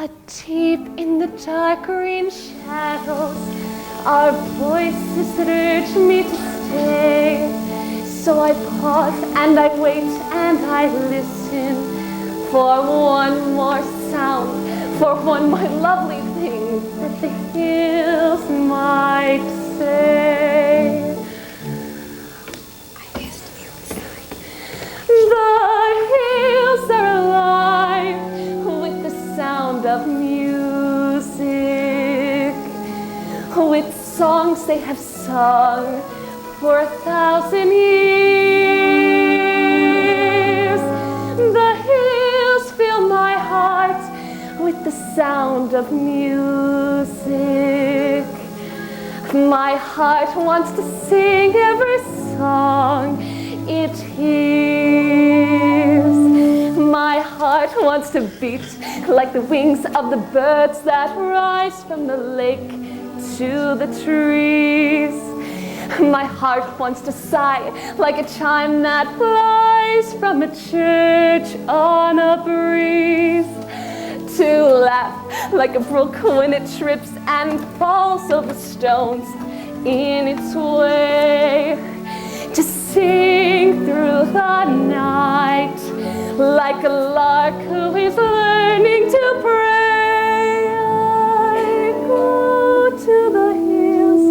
But deep in the dark green shadows are voices that urge me to stay. So I pause and I wait and I listen for one more sound, for one more lovely thing that the hills might say. The hills are alive with the sound of music, with songs they have sung for 1,000 years. The hills fill my heart with the sound of music. My heart wants to sing every song it hears. My heart wants to beat like the wings of the birds that rise from the lake to the trees. My heart wants to sigh like a chime that flies from a church on a breeze. To laugh like a brook when it trips and falls over stones in its way. To sing through the night like a lark who is learning to pray. I go to the hills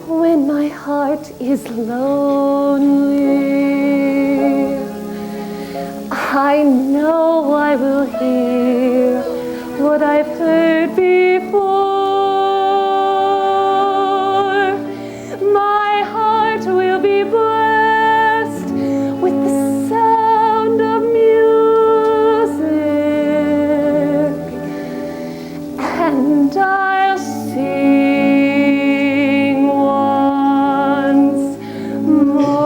when my heart is lonely. I know I will hear what I've heard before. My heart will be blessed with the sound of music, and I'll sing once more.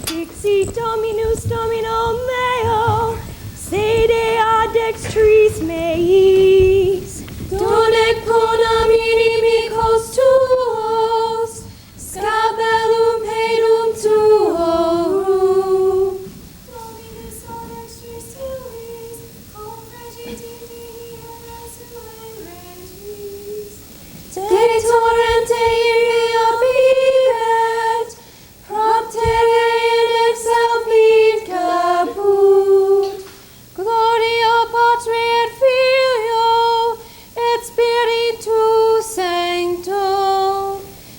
Dixie Dominus Domino meo, sede ad extris meis. Donec bonum inimicos tuos, scabellum pedum tuorum. Dominus ad extris tuis, confregiti mihi resuem regis. De torrente iria bibet, proptere in exalvit caput. Gloria Patri et Filio et Spiritus Sancto,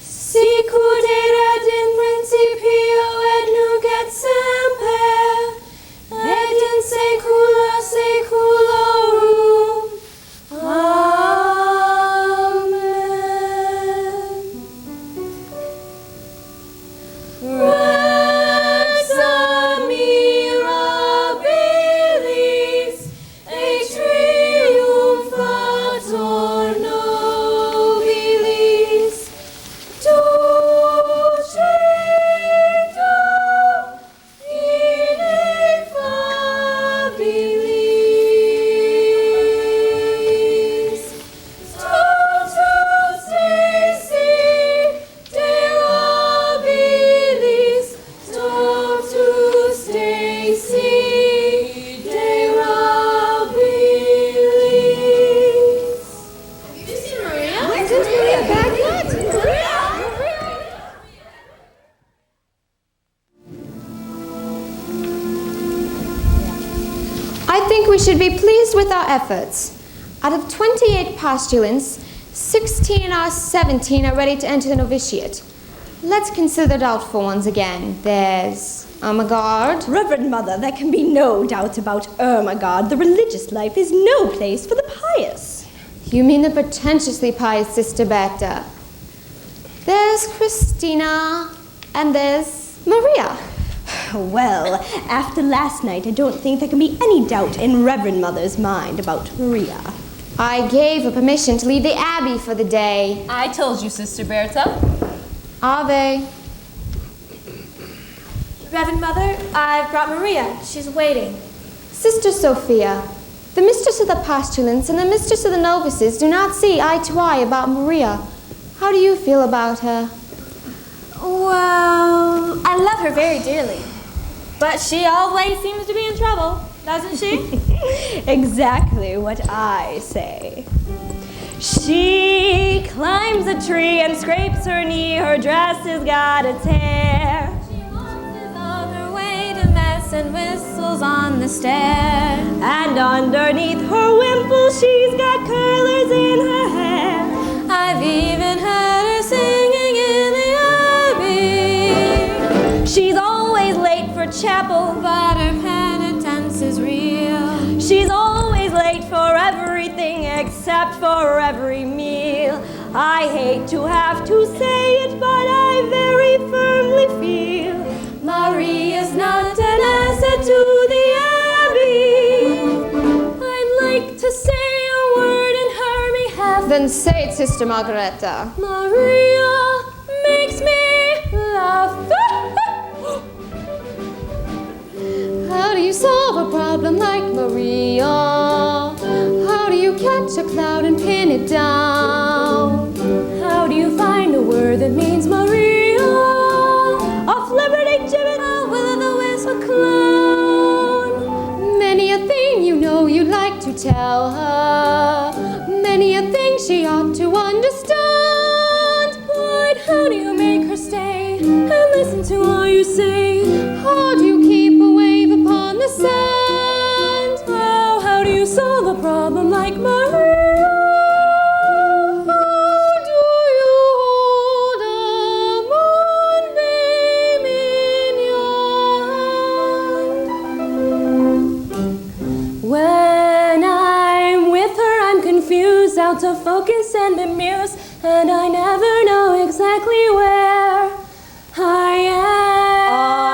sicut erat in principio et nunc et semper, et in saecula saeculorum. Amen. Rexa mirabilis et triumphator nobilis, dulcito ineffabilis. Totus Dei derabilis, totus Dei derabilis. Have you seen Maria? Where's Maria? Back yet? Maria! I think we should be pleased with our efforts. Out of 28 postulants, 16 or 17 are ready to enter the novitiate. Let's consider the doubtful ones again. There's Ermengarde. Reverend Mother, there can be no doubt about Ermengarde. The religious life is no place for the pious. You mean the pretentiously pious Sister Berta. There's Christina, and there's Maria. Well, after last night, I don't think there can be any doubt in Reverend Mother's mind about Maria. I gave her permission to leave the Abbey for the day. I told you, Sister Bertha. Ave. Reverend Mother, I've brought Maria. She's waiting. Sister Sophia, the mistress of the postulants and the mistress of the novices do not see eye to eye about Maria. How do you feel about her? Well, I love her very dearly. But she always seems to be in trouble, doesn't she? Exactly what I say. She climbs a tree and scrapes her knee. Her dress has got a tear. She waltzes on her way to mess and whistles on the stair. And underneath her wimple, she's got curlers in her hair. I've even heard her singing in the Abbey. She's always late for chapel, But her penitence is real. she's always late for everything except for every meal. I hate to have to say it, but I very firmly feel Maria's not an asset to the Abbey. I'd like to say a word in her behalf. Then say it, Sister Margareta. Maria makes me laugh. How do you solve a problem like Maria? How do you catch a cloud and pin it down? How do you find a word that means Maria? off liberty gibbet. A will-o'-the-wisp clown. Many a thing you know you'd like to tell her. Many a thing she ought to understand. But how do you make her stay and listen to all you say? How do you keep a wave upon the sand? Oh, how do you solve a problem like Maria? How do you hold a moonbeam in your hand? When I'm with her, I'm confused, out of focus and amused, and I never know exactly where I am.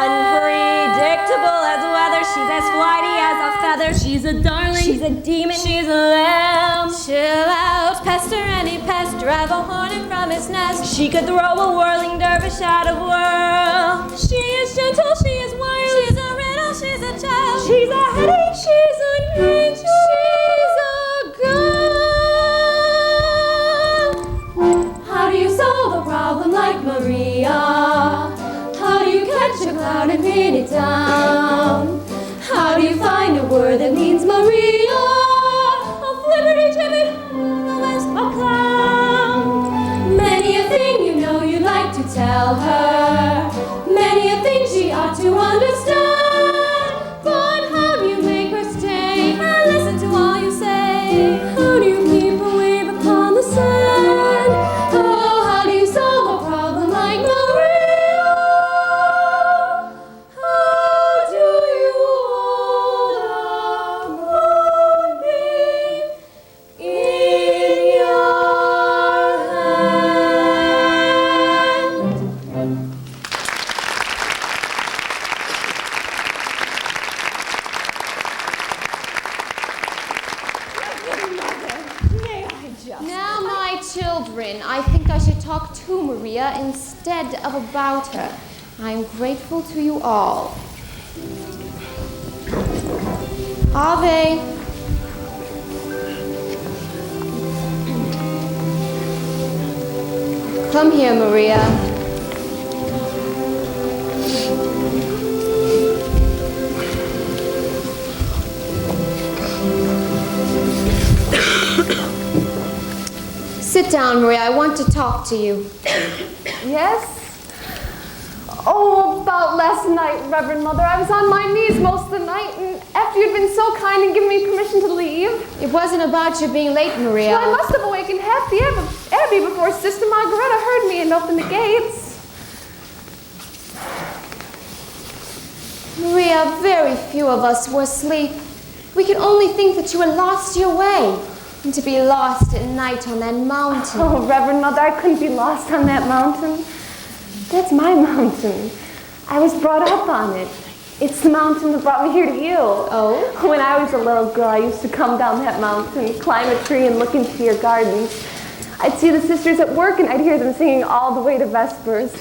Unpredictable as weather, she's as flighty as a feather. She's a darling. She's a demon. She's a lamb. Chill out, pester any pest, drive a hornet from its nest. She could throw a whirling dervish out of world. She is gentle, she is wild. She's a riddle, she's a child. She's a headache. She's an angel. She's a girl. How do you solve a problem like Maria? How do you catch a cloud and pin it down? How do you find a word that means Maria? Of liberty, gibbet, the west, a clown. Many a thing you know you'd like to tell her. Many a thing she ought to understand. But how do you make her stay and listen to all you say? How do you keep a wave upon the sand? Oh, how do you solve a problem like Maria? How do you hold a moonbeam in your hand? Now, my children, I think I should talk to Maria instead of about her. I'm grateful to you all. Ave. Come here, Maria. Sit down, Maria. I want to talk to you. Yes? Oh, about last night, Reverend Mother. I was on my knees most of the night, and after you'd been so kind and given me permission to leave. It wasn't about you being late, Maria. Well, I must have awakened half the Abbey before Sister Margareta heard me and opened the gates. Maria, very few of us were asleep. We could only think that you had lost your way. And to be lost at night on that mountain. Oh, Reverend Mother, I couldn't be lost on that mountain. That's my mountain. I was brought up on it. It's the mountain that brought me here to you. Oh? When I was a little girl, I used to come down that mountain, climb a tree, and look into your gardens. I'd see the sisters at work, and I'd hear them singing all the way to Vespers.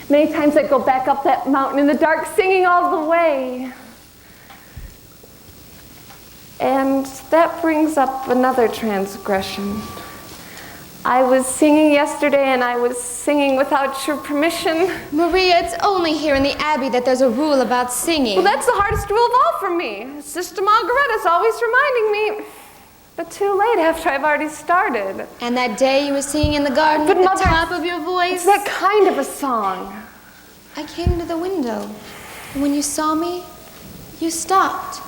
Many times I'd go back up that mountain in the dark, singing all the way. And that brings up another transgression. I was singing yesterday, and I was singing without your permission. Maria, it's only here in the Abbey that there's a rule about singing. Well, that's the hardest rule of all for me. Sister Margaretta's always reminding me. But too late after I've already started. And that day you were singing in the garden But at Mother, the top of your voice? It's that kind of a song. I came to the window. And when you saw me, you stopped.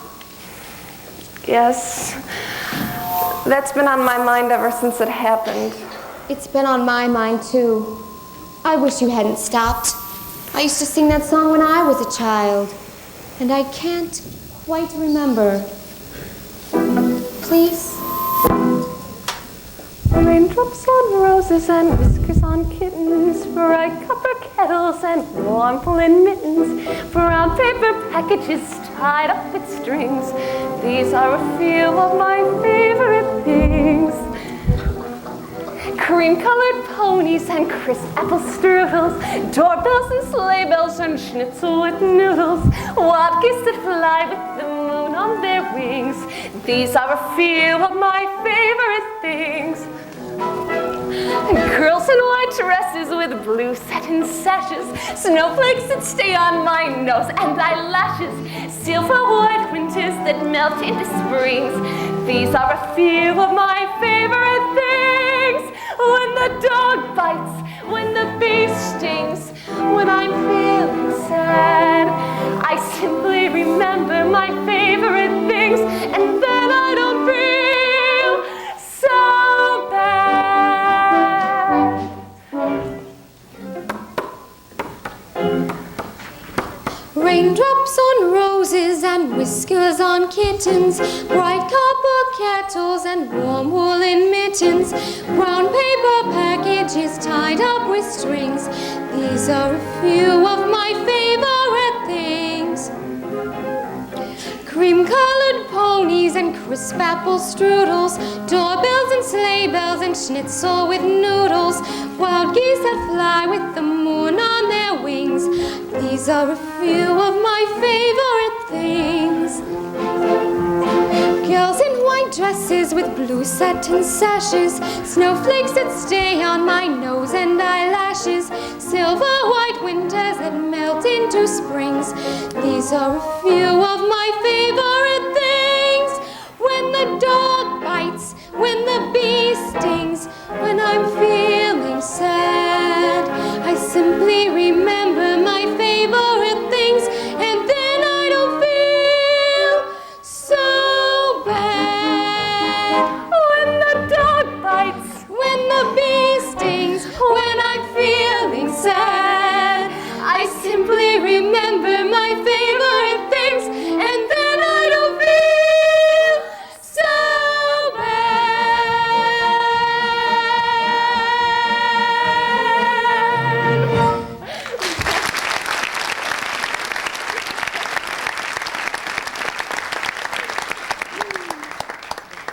Yes. That's been on my mind ever since it happened. It's been on my mind, too. I wish you hadn't stopped. I used to sing that song when I was a child. And I can't quite remember. Please? Raindrops on roses and whiskers on kittens, bright copper kettles and warm woolen mittens, brown paper packages tied up with strings. These are a few of my favorite things. Cream-colored ponies and crisp apple strudels, doorbells and sleigh bells and schnitzel with noodles, wild geese that fly with the moon on their wings. These are a few of my favorite things. Girls in white dresses with blue satin sashes, snowflakes that stay on my nose and eyelashes, silver white winters that melt into springs. These are a few of my favorite things. When the dog bites, when the bee stings, when I'm feeling sad, I simply remember my favorite things, and then I don't feel so bad. Raindrops on roses and whiskers on kittens, bright copper kettles and warm woolen mittens, brown paper packages tied up with strings. These are a few of my favorite things. Cream-colored ponies and crisp apple strudels, doorbells and sleigh bells and schnitzel with noodles, wild geese that fly with the moon on their wings. These are a few of my favorite things. Girls in white dresses with blue satin sashes, snowflakes that stay on my nose and eyelashes, silver white winters that melt into springs. These are a few of my favorite things. When the dog bites, when the bee stings, when I'm feeling sad, I simply remember my favorite things, and then I don't feel so bad. When the dog bites, when the bee stings, when I'm feeling sad, I simply remember my favorite things, and then I don't feel so bad.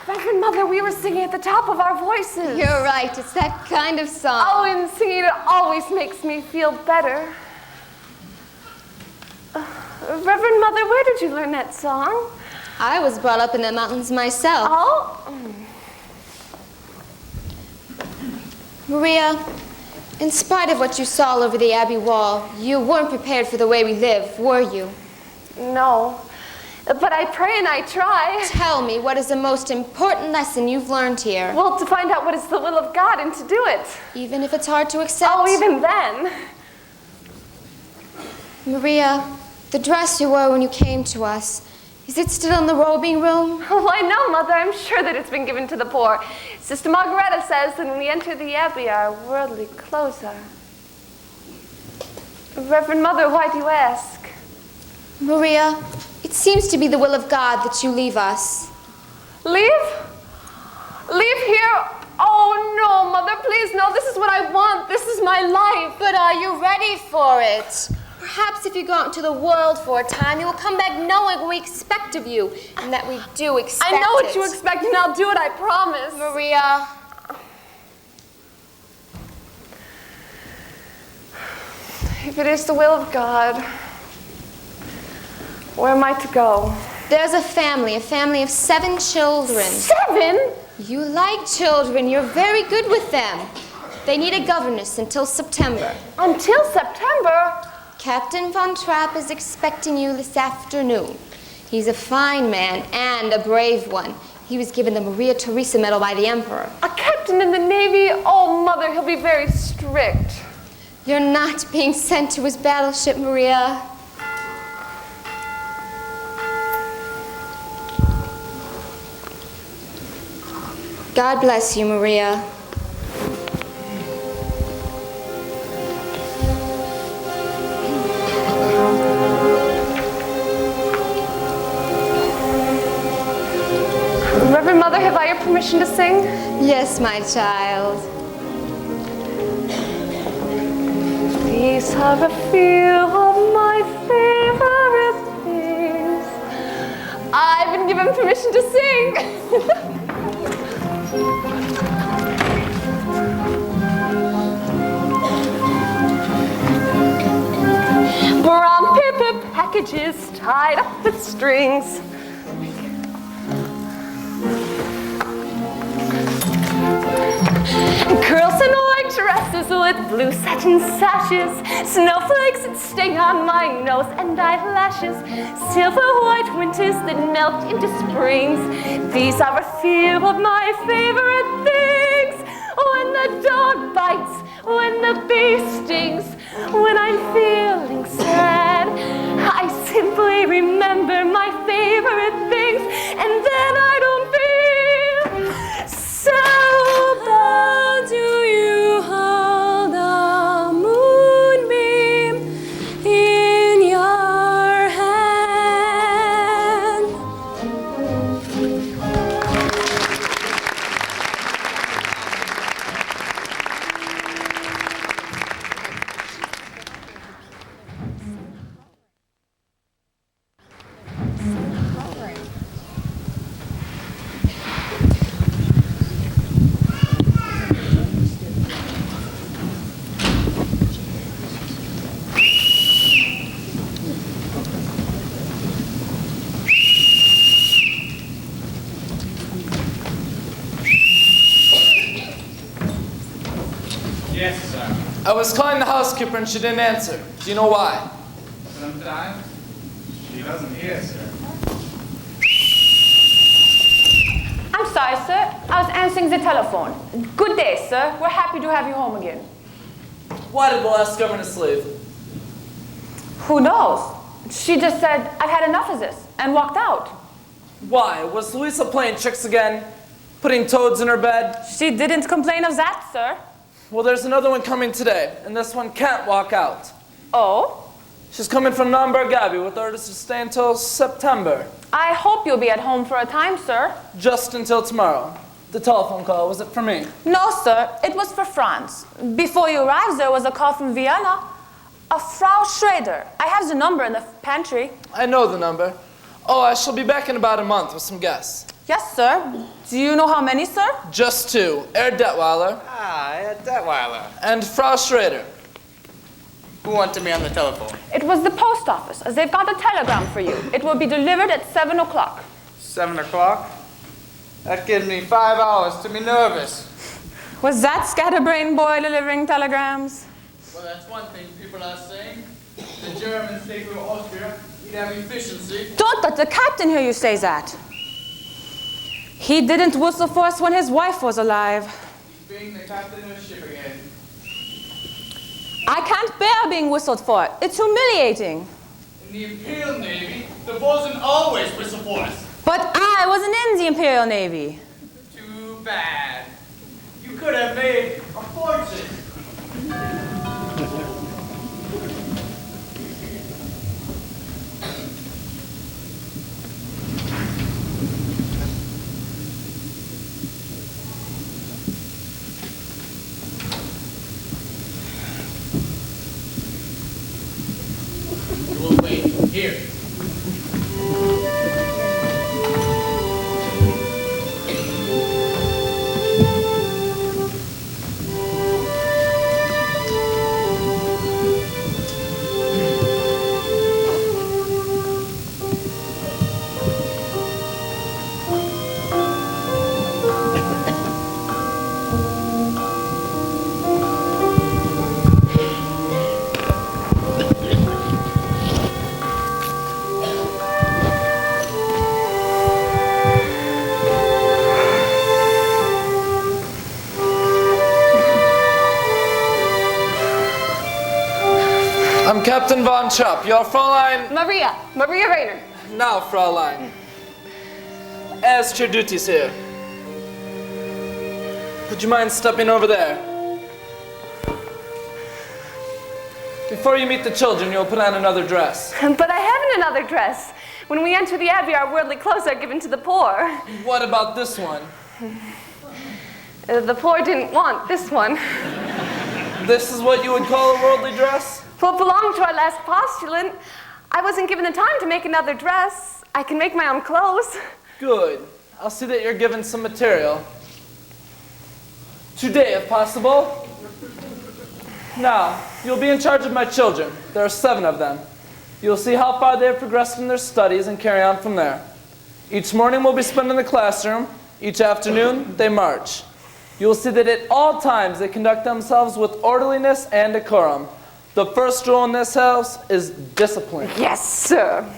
Reverend Mother, we were singing at the top of our voices. You're right, it's that kind of song. Oh, and singing it always makes me feel better. Reverend Mother, where did you learn that song? I was brought up in the mountains myself. Oh? Maria, in spite of what you saw all over the Abbey wall, you weren't prepared for the way we live, were you? No. But I pray and I try. Tell me, what is the most important lesson you've learned here? Well, to find out what is the will of God and to do it. Even if it's hard to accept? Oh, even then. Maria, the dress you wore when you came to us, is it still in the robing room? Why, no, Mother. I'm sure that it's been given to the poor. Sister Margaretta says that when we enter the Abbey, our worldly clothes are. Reverend Mother, why do you ask? Maria, it seems to be the will of God that you leave us. Leave? Leave here? Oh, no, Mother, please, no. This is what I want. This is my life. But are you ready for it? perhaps if you go out into the world for a time, you will come back knowing what we expect of you, and that we do expect I know what it. you expect, and I'll do it, I promise. Maria. If it is the will of God, where am I to go? There's a family of 7 children. 7? You like children. You're very good with them. They need a governess until September. Until September? Captain Von Trapp is expecting you this afternoon. He's a fine man and a brave one. He was given the Maria Theresa Medal by the Emperor. A captain in the Navy? Oh, Mother, he'll be very strict. You're not being sent to his battleship, Maria. God bless you, Maria. Reverend Mother, have I your permission to sing? Yes, my child. These are a few of my favorite things. I've been given permission to sing. Brown paper packages tied up with strings. Girls in white dresses with blue satin sashes, snowflakes that sting on my nose and eyelashes, silver white winters that melt into springs. These are a few of my favorite things. When the dog bites, when the bee stings, when I'm feeling sad, I simply remember my favorite things, and then I don't feel so bad. Do you hold a moonbeam in your hand? Yes, sir. I was calling the housekeeper and she didn't answer. Do you know why? Sometimes she wasn't here, sir. I'm sorry, sir. I was answering the telephone. Good day, sir. We're happy to have you home again. Why did the last governess leave? Who knows? She just said, I've had enough of this, and walked out. Why? Was Louisa playing tricks again? Putting toads in her bed? She didn't complain of that, sir. Well, there's another one coming today, and this one can't walk out. Oh? She's coming from Naumburg Abbey with orders to stay until September. I hope you'll be at home for a time, sir. Just until tomorrow. The telephone call, was it for me? No, sir. It was for Franz. Before you arrived, there was a call from Vienna. A Frau Schrader. I have the number in the pantry. I know the number. Oh, I shall be back in about a month with some guests. Yes, sir. Do you know how many, sir? Just 2. Herr Detweiler Ah, Herr Detweiler. and Frau Schrader. Who wanted me on the telephone? It was the post office, as they've got a telegram for you. It will be delivered at 7 o'clock. 7 o'clock? That gives me 5 hours to be nervous. Was that scatterbrain boy delivering telegrams? Well, that's one thing people are saying. The Germans take over Austria, we'd have efficiency. Don't let the captain hear you say that. He didn't whistle for us when his wife was alive. He's being the captain of the ship again. I can't bear being whistled for. It's humiliating. In the Imperial Navy, the bosun always whistle for us. But I wasn't in the Imperial Navy. Too bad. You could have made a fortune. Here. I'm Captain Von Trapp, your Fräulein. Maria Rayner. Now, Fräulein. As to your duties here. Would you mind stepping over there? Before you meet the children, you'll put on another dress. But I haven't another dress. When we enter the abbey, our worldly clothes are given to the poor. What about this one? The poor didn't want this one. This is what you would call a worldly dress? Well, it belonged to our last postulant. I wasn't given the time to make another dress. I can make my own clothes. Good. I'll see that you're given some material. Today, if possible. Now, you'll be in charge of my children. There are 7 of them. You'll see how far they have progressed in their studies and carry on from there. Each morning will be spent in the classroom. Each afternoon, they march. You will see that at all times they conduct themselves with orderliness and decorum. The first rule in this house is discipline. Yes, sir.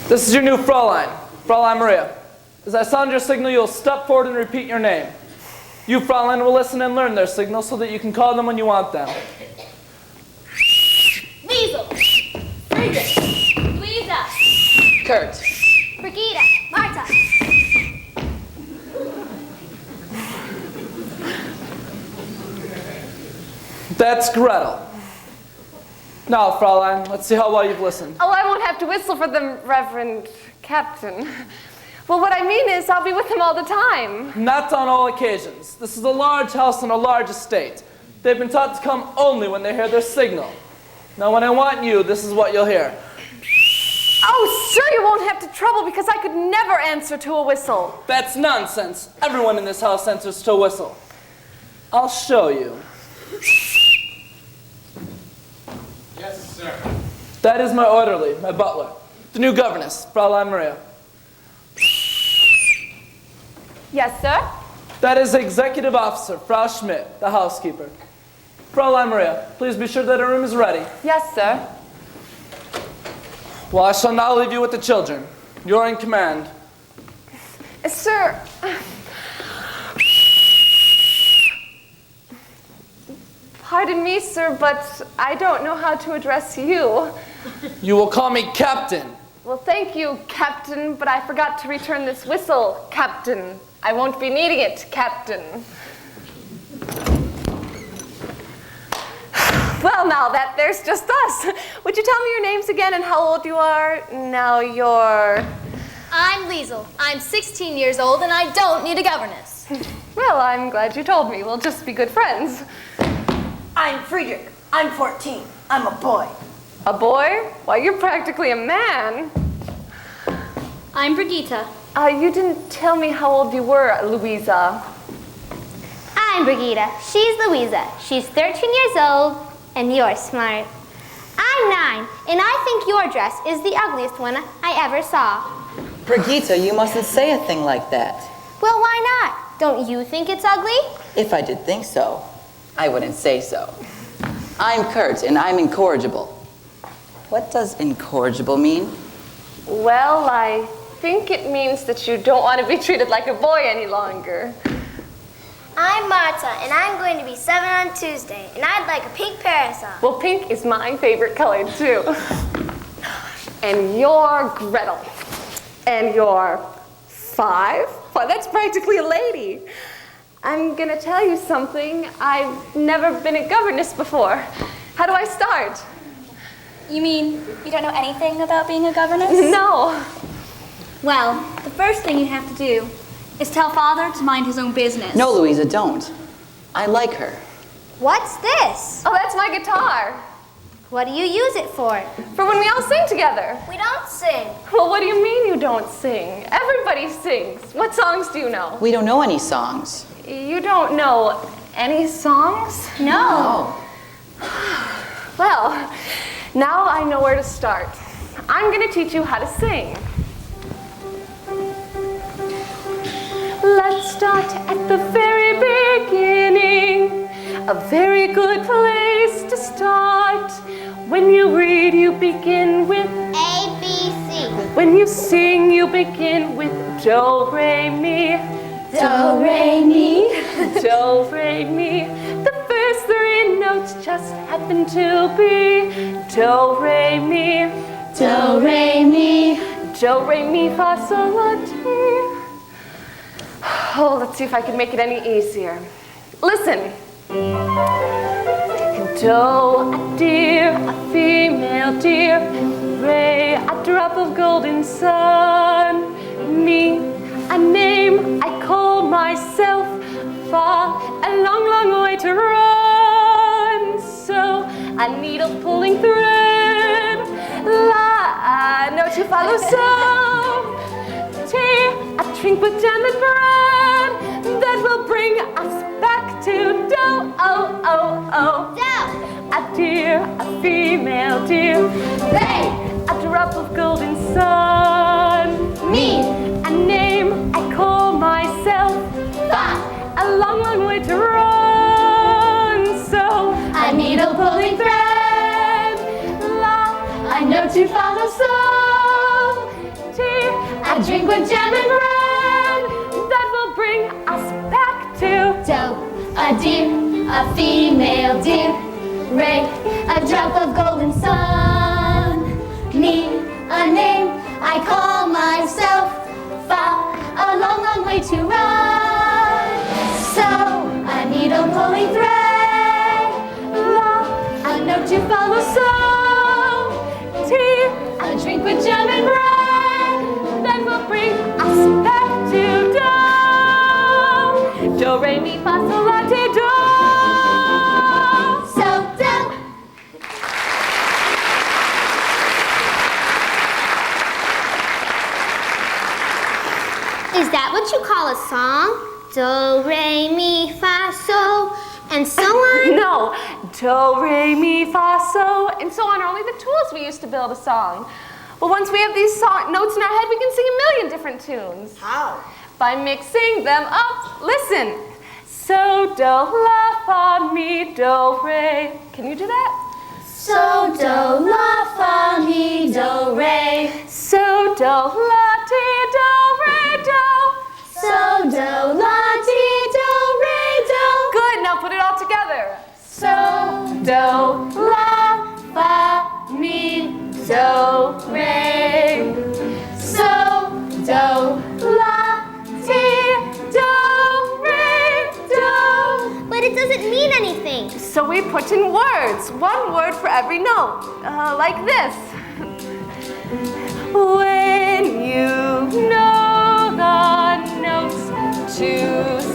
This is your new Fräulein, Fräulein Maria. As I sound your signal, you'll step forward and repeat your name. You, Fräulein, will listen and learn their signal so that you can call them when you want them. Liesel, Friedrich, Luisa, Kurt. Brigitte, Marta. That's Gretel. Now, Fräulein, let's see how well you've listened. Oh, I won't have to whistle for them, Reverend Captain. Well, what I mean is I'll be with them all the time. Not on all occasions. This is a large house and a large estate. They've been taught to come only when they hear their signal. Now, when I want you, this is what you'll hear. Oh, sure you won't have to trouble because I could never answer to a whistle. That's nonsense. Everyone in this house answers to a whistle. I'll show you. Yes, sir. That is my orderly, my butler, the new governess, Fräulein Maria. Yes, sir? That is executive officer, Frau Schmidt, the housekeeper. Fräulein Maria, please be sure that her room is ready. Yes, sir. Well, I shall now leave you with the children. You're in command. Sir, pardon me, sir, but I don't know how to address you. You will call me Captain. Well, thank you, Captain, but I forgot to return this whistle, Captain. I won't be needing it, Captain. Well, now that there's just us. Would you tell me your names again and how old you are? Now you're... I'm Liesel. I'm 16 years old and I don't need a governess. Well, I'm glad you told me. We'll just be good friends. I'm Friedrich. I'm 14. I'm a boy. A boy? Why, you're practically a man. I'm Brigitte. You didn't tell me how old you were, Louisa. I'm Brigitte. She's Louisa. She's 13 years old, and you're smart. I'm 9, and I think your dress is the ugliest one I ever saw. Brigitte, you mustn't say a thing like that. Well, why not? Don't you think it's ugly? If I did think so, I wouldn't say so. I'm Kurt, and I'm incorrigible. What does incorrigible mean? Well, I think it means that you don't want to be treated like a boy any longer. I'm Marta, and I'm going to be 7 on Tuesday, and I'd like a pink parasol. Well, pink is my favorite color, too. And you're Gretel. And you're 5? Why, that's practically a lady. I'm going to tell you something. I've never been a governess before. How do I start? You mean you don't know anything about being a governess? No. Well, the first thing you have to do is tell Father to mind his own business. No, Louisa, don't. I like her. What's this? Oh, that's my guitar. What do you use it for? For when we all sing together. We don't sing. Well, what do you mean you don't sing? Everybody sings. What songs do you know? We don't know any songs. You don't know any songs? No. Well, now I know where to start. I'm going to teach you how to sing. Let's start at the very beginning. A very good place to start. When you read, you begin with A, B, C. When you sing, you begin with do, re, mi. Do, re, mi. Do, re, mi. The first 3 notes just happen to be do, re, mi. Do, re, mi. Do, re, mi, fa, sol, la, ti. Oh, let's see if I can make it any easier. Listen. Do, a deer, a female deer. Re, a drop of golden sun. Mi, a name I call myself. Fa, a long, long way to run. So, a needle pulling thread. La, a note to follow. So, tea, a drink with jam and bread. That will bring us back to do, oh, oh, oh. Do. A deer, a female deer. Re. A drop of golden sun. Mi. A name I call myself. Fa. A long, long way to run. So, A needle pulling thread. la, A note to follow. So. tea, A drink with jam and bread. that will bring us back to Do. A deer, a female deer. Re. A drop of golden sun. Mi. A name I call myself. Fa. A long, long way to run. So. A needle pulling thread. la, A note to follow. So. tea, A drink with jam and bread. that will bring us back to do. Do, re, mi, fa, sol, la, ti, do. So do. Is that what you call a song? Do, re, mi, fa, sol, and so on? No, do, re, mi, fa, so, and so on are only the tools we use to build a song. But once we have these notes in our head, we can sing a million different tunes. How? By mixing them up. Listen. So, do, la, fa, mi, do, re. Can you do that? So do, la, fa, mi, do, re. So, do, la, ti, do, re, do. So do, la, ti, do, re, do. Good, now put it all together. So Do, la, fa, mi, do, re. So do, La, ti, do, re, do. but it doesn't mean anything. So we put in words, 1 word for every note, like this. When you know the notes to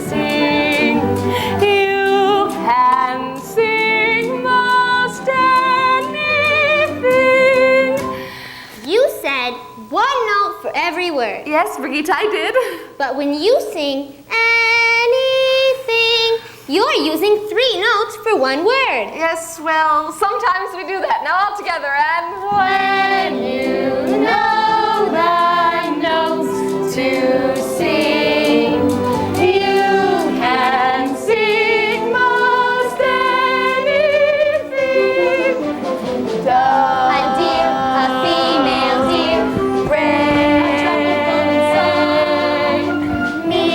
sing, you can sing most anything. You said 1 note for every word. Yes, Brigitte, I did. But when you sing anything, you're using 3 notes for 1 word. Yes, well, sometimes we do that. Now all together, and when you know the notes to sing. You can sing most anything. A deer, a female deer, me,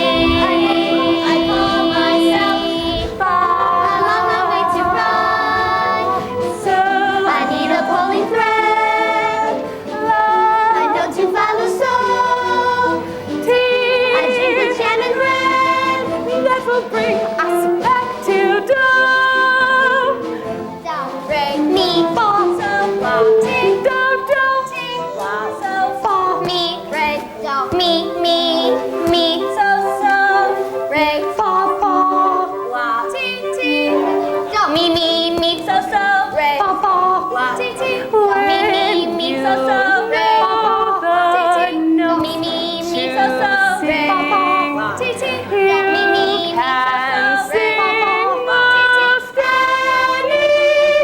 I call myself, a long, long way to run. So I need a pulling thread, a note to follow, so I drink the jam and bread. that will bring us back to do. Do, re, mi, fa, so, la, ti, Do, do. ti, la, so, fa, mi, re, do, mi, so, re, fa, la, ti, do, mi, so, re, fa, la, ti, do, mi, so, re, fa, ti, do, mi, so, re, fa, la, ti, do, mi, Can so, re, sing fa, most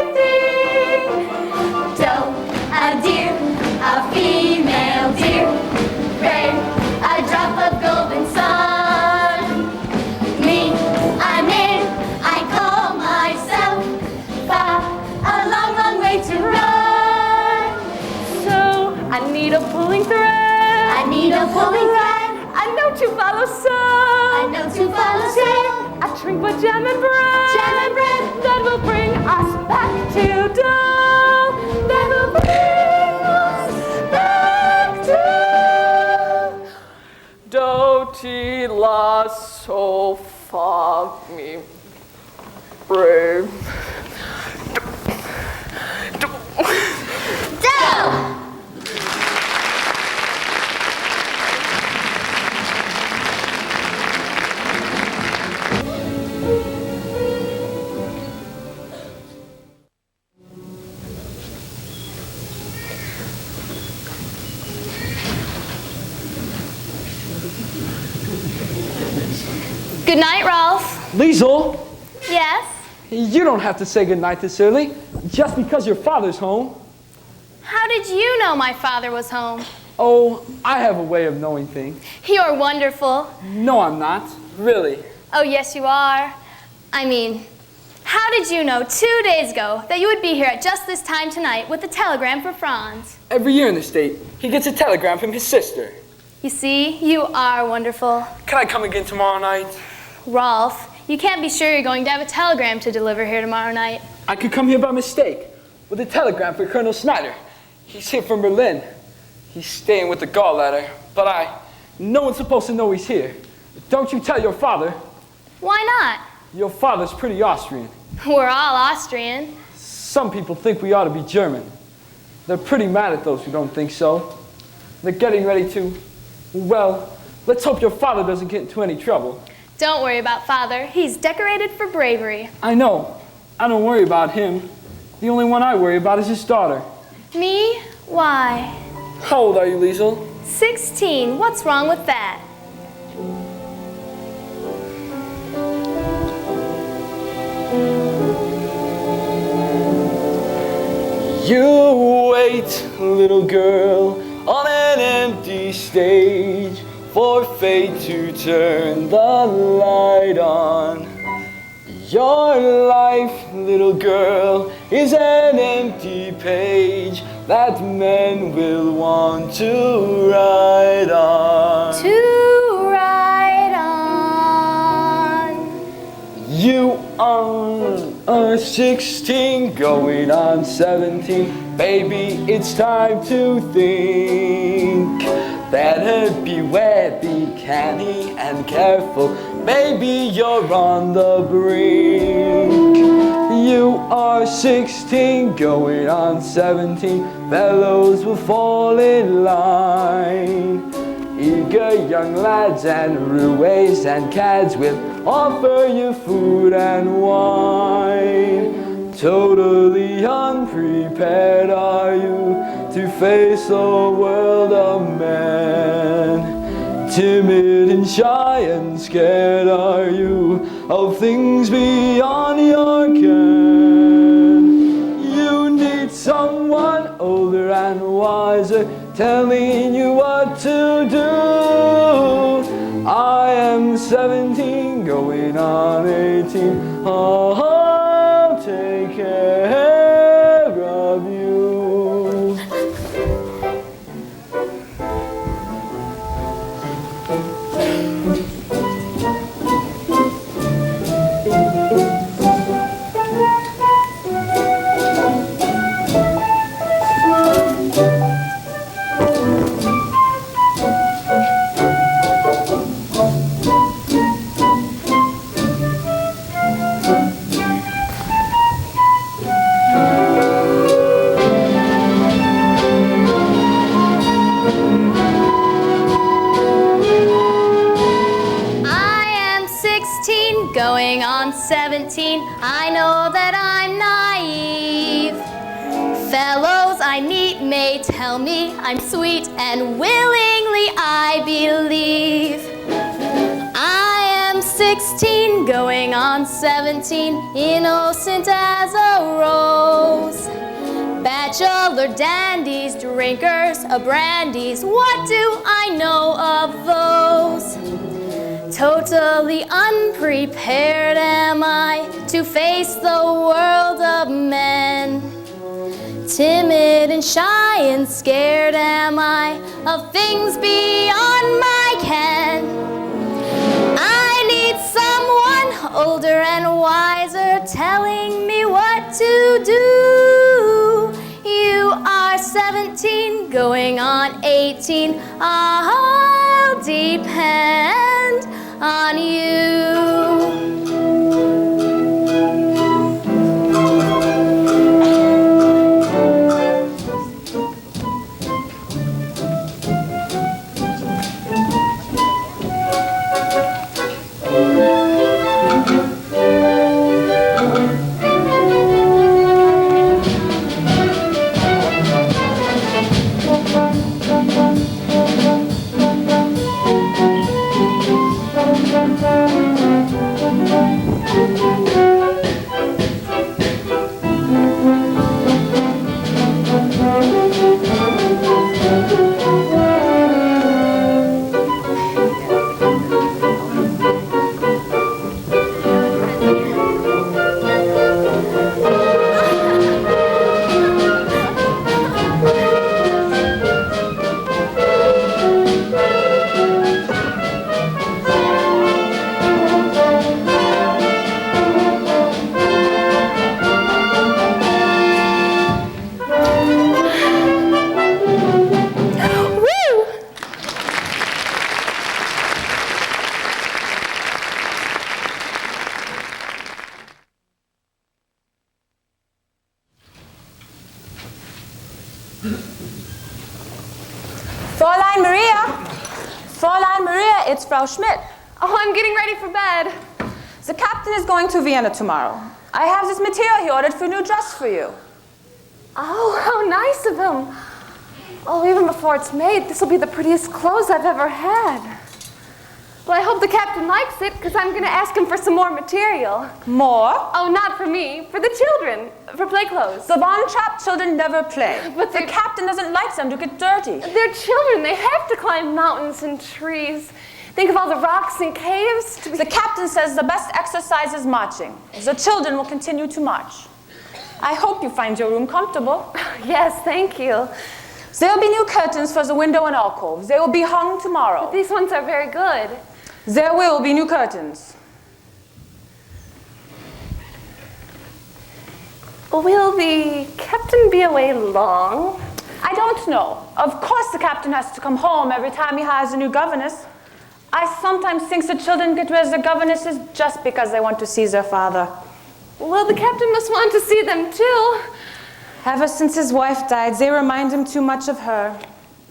anything. Doe, a deer, a female deer, ray, a drop of golden sun. Me, I'm in, I call myself, fa, a long, long way to run. So I need a pulling thread. I need a pulling thread, I know to follow I some. know to follow, so I drink with jam and bread. jam and bread. That will bring us back to do. That will bring us back to do, ti, la, so, fa, mi, re. Doe! Good night, Ralph. Liesel, Yes? you don't have to say goodnight this early, just because your father's home. How did you know my father was home? Oh, I have a way of knowing things. You're wonderful. No, I'm not. Really. Oh, yes, you are. I mean, how did you know 2 days ago that you would be here at just this time tonight with a telegram for Franz? Every year in the state, he gets a telegram from his sister. You see, you are wonderful. Can I come again tomorrow night? Rolf, you can't be sure you're going to have a telegram to deliver here tomorrow night. I could come here by mistake with a telegram for Colonel Snyder. He's here from Berlin. He's staying with the gallbladder, but no one's supposed to know he's here. Don't you tell your father. Why not? Your father's pretty Austrian. We're all Austrian. Some people think we ought to be German. They're pretty mad at those who don't think so. They're getting ready to, well, let's hope your father doesn't get into any trouble. Don't worry about Father. He's decorated for bravery. I know. I don't worry about him. The only one I worry about is his daughter. Me? Why? How old are you, Liesel? 16. What's wrong with that? You wait, little girl, on an empty stage for fate to turn the light on. Your life, little girl, is an empty page that men will want to write on. To ride on. You are 16, going on 17. Baby, it's time to think. Better beware, be canny and careful. Baby, you're on the brink. You are 16, going on 17. Fellows will fall in line. Eager young lads and roués and cads will offer you food and wine. Totally unprepared are you to face a world of men. Timid and shy and scared are you of things beyond your ken. You need someone older and wiser telling you what to do. I am 17, going on 18. I'll take care of you. Going on 17, I know that I'm naive. Fellows I meet may tell me I'm sweet, and willingly I believe. I am 16, going on 17, innocent as a rose. Bachelor dandies, drinkers of brandies, what do I know of those? Totally unprepared am I to face the world of men. Timid and shy and scared am I of things beyond my ken. I need someone older and wiser telling me what to do. You are 17, going on 18, I'll depend on you. Fräulein Maria, it's Frau Schmidt. Oh, I'm getting ready for bed. The captain is going to Vienna tomorrow. I have this material he ordered for a new dress for you. Oh, how nice of him. Oh, even before it's made, this will be the prettiest clothes I've ever had. Well, I hope the captain likes it, because I'm going to ask him for some more material. More? Oh, not for me. For the children. For play clothes. The Von Trapp children never play. But the captain doesn't like them to get dirty. They're children. They have to climb mountains and trees. Think of all the rocks and caves. The captain says the best exercise is marching. The children will continue to march. I hope you find your room comfortable. Yes, thank you. There will be new curtains for the window and alcoves. They will be hung tomorrow. But these ones are very good. There will be new curtains. Will the captain be away long? I don't know. Of course the captain has to come home every time he hires a new governess. I sometimes think the children get rid of their governesses just because they want to see their father. Well, the captain must want to see them too. Ever since his wife died, they remind him too much of her.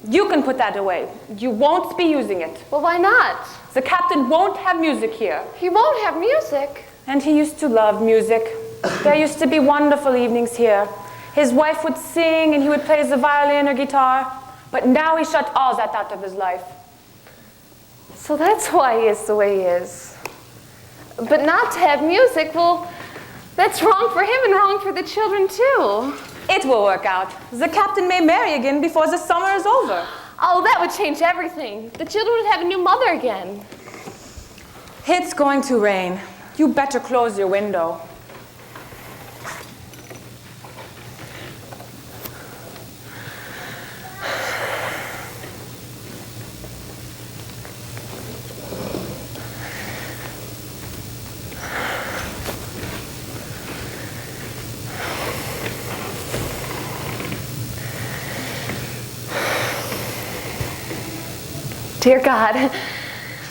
You can put that away. You won't be using it. Well, why not? The captain won't have music here. He won't have music. And he used to love music. There used to be wonderful evenings here. His wife would sing and he would play the violin or guitar. But now he shut all that out of his life. So that's why he is the way he is. But not to have music, well, that's wrong for him and wrong for the children too. It will work out. The captain may marry again before the summer is over. Oh, that would change everything. The children would have a new mother again. It's going to rain. You better close your window. Dear God,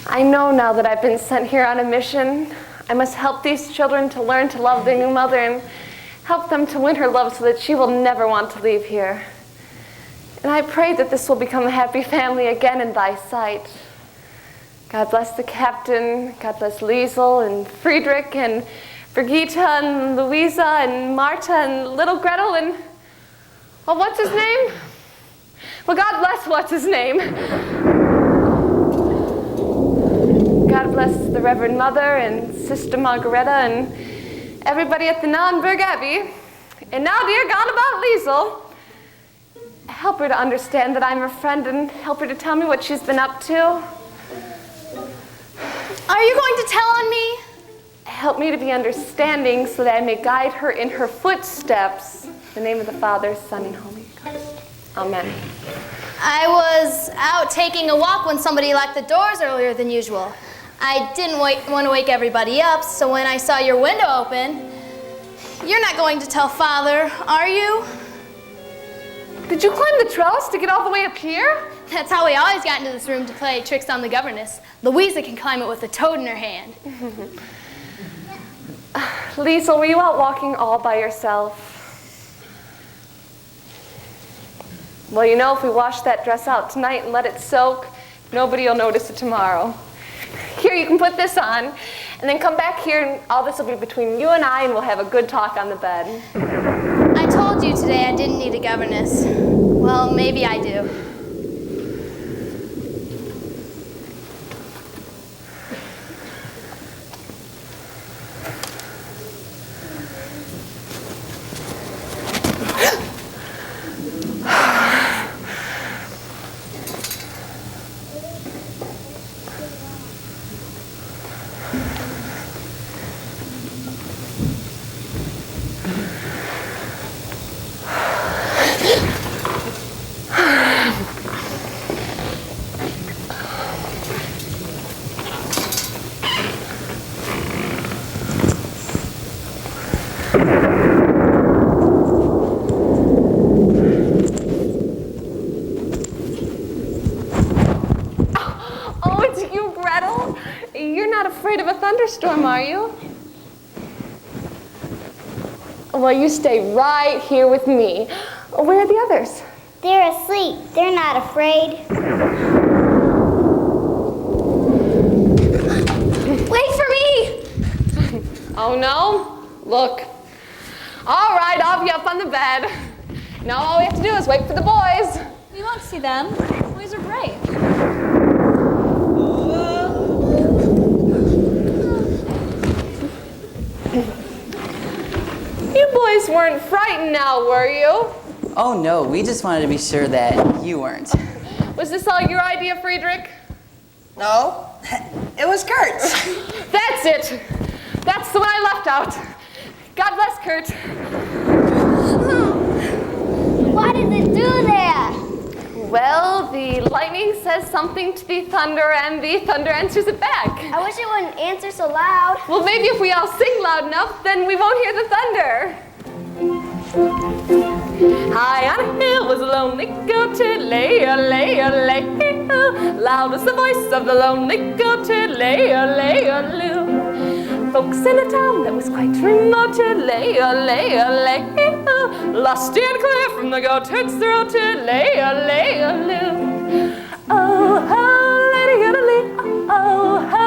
I know now that I've been sent here on a mission. I must help these children to learn to love their new mother and help them to win her love so that she will never want to leave here. And I pray that this will become a happy family again in thy sight. God bless the captain, God bless Liesel and Friedrich and Brigitta and Louisa and Marta and little Gretel and, well, what's his name? Well, God bless what's his name. God bless the Reverend Mother and Sister Margareta and everybody at the Naumburg Abbey. And now, dear God, about Liesel. Help her to understand that I'm her friend and help her to tell me what she's been up to. Are you going to tell on me? Help me to be understanding so that I may guide her in her footsteps. In the name of the Father, Son, and Holy Ghost. Amen. I was out taking a walk when somebody locked the doors earlier than usual. I didn't want to wake everybody up, so when I saw your window open, you're not going to tell Father, are you? Did you climb the trellis to get all the way up here? That's how we always got into this room to play tricks on the governess. Louisa can climb it with a toad in her hand. Liesel, were you out walking all by yourself? Well, you know, if we wash that dress out tonight and let it soak, nobody will notice it tomorrow. Here, you can put this on, and then come back here, and all this will be between you and I, and we'll have a good talk on the bed. I told you today I didn't need a governess. Well, maybe I do. Thunderstorm, are you? Well, you stay right here with me. Where are the others? They're asleep. They're not afraid. Wait for me! Oh, no? Look. All right, I'll be up on the bed. Now all we have to do is wait for the boys. We won't see them. Boys are brave. You boys weren't frightened now, were you? Oh no, we just wanted to be sure that you weren't. Was this all your idea, Friedrich? No, it was Kurt's. That's it. That's the one I left out. God bless Kurt. Why did it do that? Well, the lightning says something to the thunder, and the thunder answers it back. I wish it wouldn't answer so loud. Well, maybe if we all sing loud enough, then we won't hear the thunder. High on a hill was a lonely goat, lay, loud was the voice of the lonely goat, lay, folks in a town that was quite remote, lay, lusty and clear from the goatherd's throat, lay, oh, ho, lady, yodelee, oh, ho,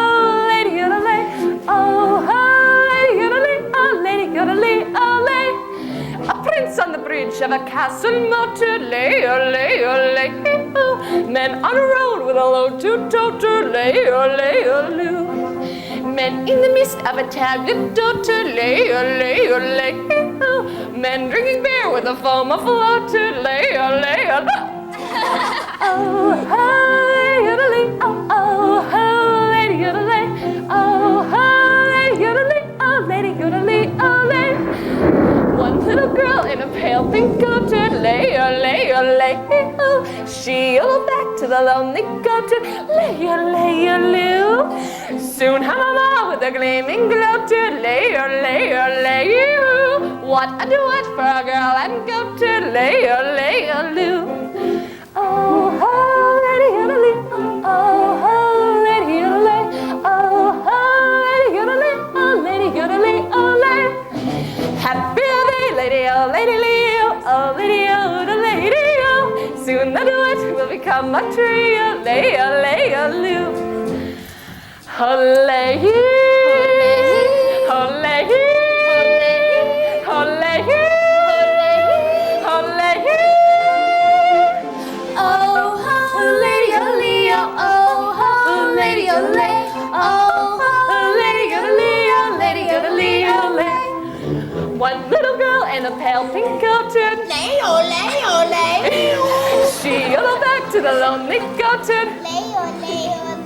lady, yodelee, oh, ho, lady, yodelee, oh, lady, yodelee, oh, lay. A prince on the bridge of a castle moat, lay, men on a road with a load to tote, lay, men in the midst of a tablet daughter, lay, men drinking beer with a foam afloat, lay, oh, ho, yodelee, oh, ho, lady, yodelee, oh, oh, lady yodeling, oh, lady yodeling, oh, lady. One little girl in a pale pink coat, lay-o-lay-o-lay-o. She yodeled back to the lonely goat, lay-o-lay-o-loo. Soon ha-ma-ma with a gleaming glow, lay-o-lay-o-lay-o. What a duet for a girl and goat, lay-o-lay-o-loo. Oh, oh, lady yodeling, oh, oh, lady yodeling, oh, oh, lady yodeling, oh, lady yodeling, oh, lay. Happy are they, lady-o, lady-leo, oh, lady-o, the lady-o. Soon the duet will become a trio, lay-o, lay-o-loo. Ho-lay-hee, ho-lay-hee, ho-lay-hee, ho-lay-hee. Oh, ho, lady-o-leo, oh, ho, lady-o-lay, oh, ho, lady-o-leo, lady-o-leo, lay. One little girl in a pale pink coat, Lay-o-lay-o-lay. she yodeled back to the lonely goat. Lay-o-lay-o-lay.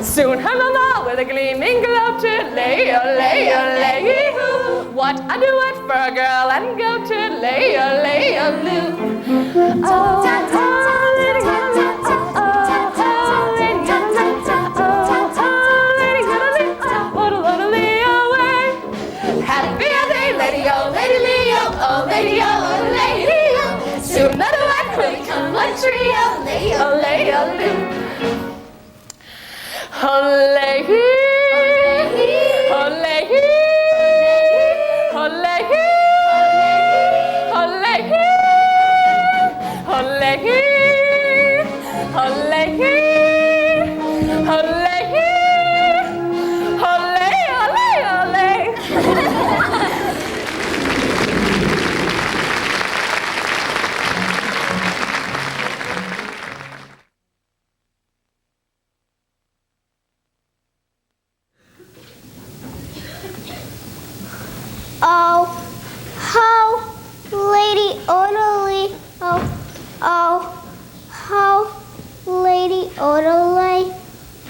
Soon her mama with a gleaming glow, lay-o-lay-o-lay-o. What a duet for a girl and goat, lay-o-lay-o-loo. Oh, oh, lady yodeling, oh, oh, lady yodeling, oh, oh, lady yodeling, oh, yodelay-o-way. Happy are they, lady-o, lady-leo, oh, lady-o, lady-o. Soon the duet will become a trio, lay-o-lay-o-loo. Ho-lay-hee, ho-lay-hee, ho-lay-hee, ho-lay-hee, ho-lay-hee, ho-lay-hee, ho-lay-hee, ho-lay-o-lay-o-lay. Oh, how, lady Odalay, oh, oh, how, lady Odalay,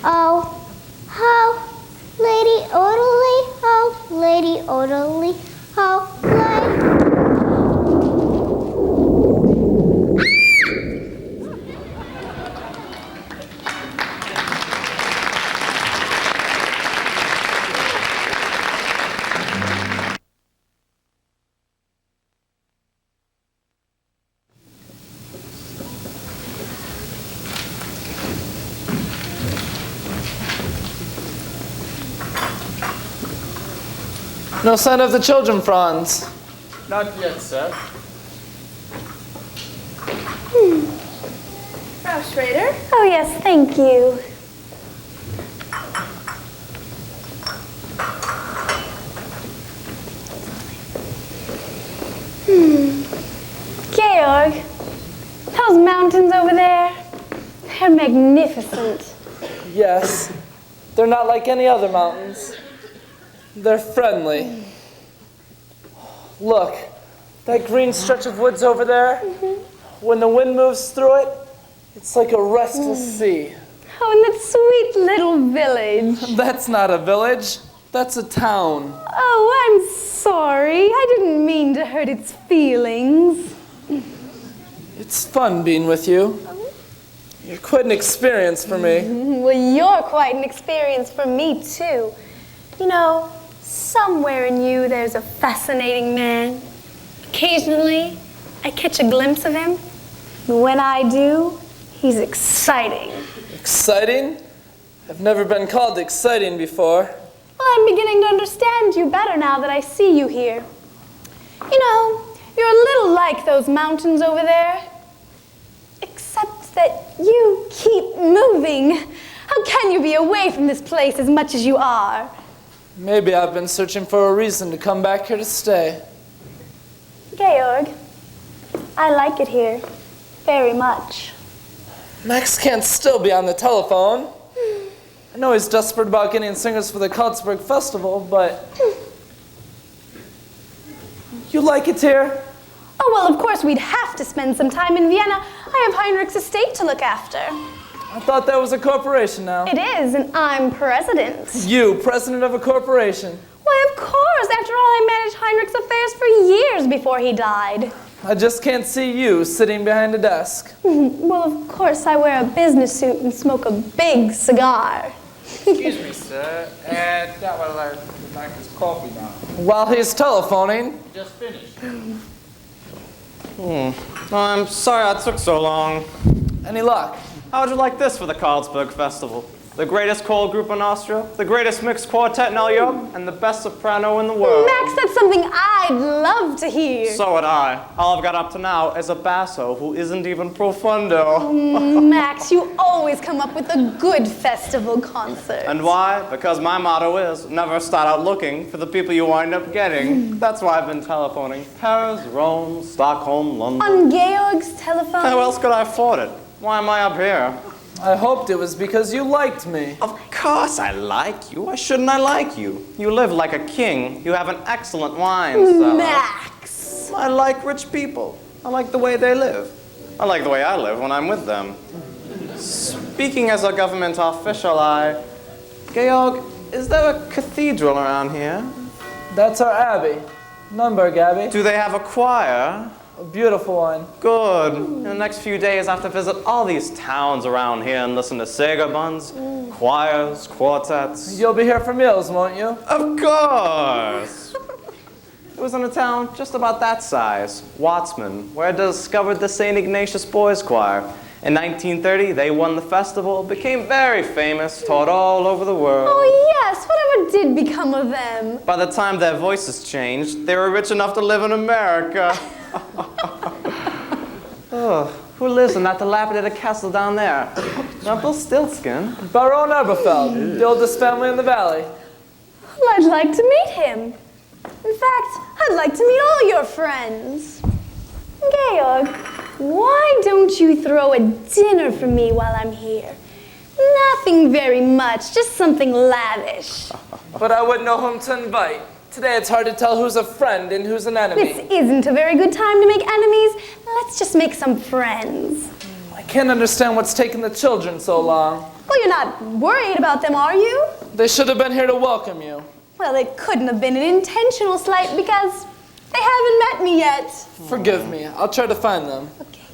oh, how, lady Odalay, oh, lady Odalay, oh, lay. No sign of the children, Franz. Not yet, sir. Frau Schrader? Oh, yes, thank you. Georg, those mountains over there, they're magnificent. Yes, they're not like any other mountains. They're friendly. Look, that green stretch of woods over there, when the wind moves through it, it's like a restless sea. Oh, and that sweet little village. That's not a village, that's a town. Oh, I'm sorry. I didn't mean to hurt its feelings. It's fun being with you. You're quite an experience for me. Well, you're quite an experience for me, too. You know, somewhere in you there's a fascinating man. Occasionally, I catch a glimpse of him. And when I do, he's exciting. Exciting? I've never been called exciting before. Well, I'm beginning to understand you better now that I see you here. You know, you're a little like those mountains over there. Except that you keep moving. How can you be away from this place as much as you are? Maybe I've been searching for a reason to come back here to stay. Georg, I like it here very much. Max can't still be on the telephone. I know he's desperate about getting singers for the Karlsberg Festival, but... You like it here? Oh, well, of course we'd have to spend some time in Vienna. I have Heinrich's estate to look after. I thought that was a corporation now. It is, and I'm president. You, president of a corporation. Why, of course. After all, I managed Heinrich's affairs for years before he died. I just can't see you sitting behind a desk. Well, of course, I wear a business suit and smoke a big cigar. Excuse me, sir. That would like his coffee now. While he's telephoning. Just finished. I'm sorry I took so long. Any luck? How would you like this for the Carlsberg Festival? The greatest choral group in Austria, the greatest mixed quartet in all Europe, and the best soprano in the world. Max, that's something I'd love to hear. So would I. All I've got up to now is a basso who isn't even profundo. Max, you always come up with a good festival concert. And why? Because my motto is, never start out looking for the people you wind up getting. That's why I've been telephoning Paris, Rome, Stockholm, London. On Georg's telephone? How else could I afford it? Why am I up here? I hoped it was because you liked me. Of course I like you. Why shouldn't I like you? You live like a king. You have an excellent wine cellar. Max! I like rich people. I like the way they live. I like the way I live when I'm with them. Speaking as a government official, Georg, is there a cathedral around here? That's our abbey. Nürnberg Abbey. Do they have a choir? A beautiful one. Good. In the next few days, I have to visit all these towns around here and listen to Segerbands, choirs, quartets. You'll be here for meals, won't you? Of course! It was in a town just about that size, Watsman, where I discovered the St. Ignatius Boys Choir. In 1930, they won the festival, became very famous, taught all over the world. Oh yes, whatever did become of them? By the time their voices changed, they were rich enough to live in America. Oh, who lives in that dilapidated castle down there? Rumpelstiltskin? Baron Eberfeld, the oldest family in the valley. Well, I'd like to meet him. In fact, I'd like to meet all your friends. Georg, why don't you throw a dinner for me while I'm here? Nothing very much, just something lavish. But I wouldn't know whom to invite. Today it's hard to tell who's a friend and who's an enemy. This isn't a very good time to make enemies. Let's just make some friends. I can't understand what's taken the children so long. Well, you're not worried about them, are you? They should have been here to welcome you. Well, it couldn't have been an intentional slight because they haven't met me yet. Forgive me. I'll try to find them. Okay.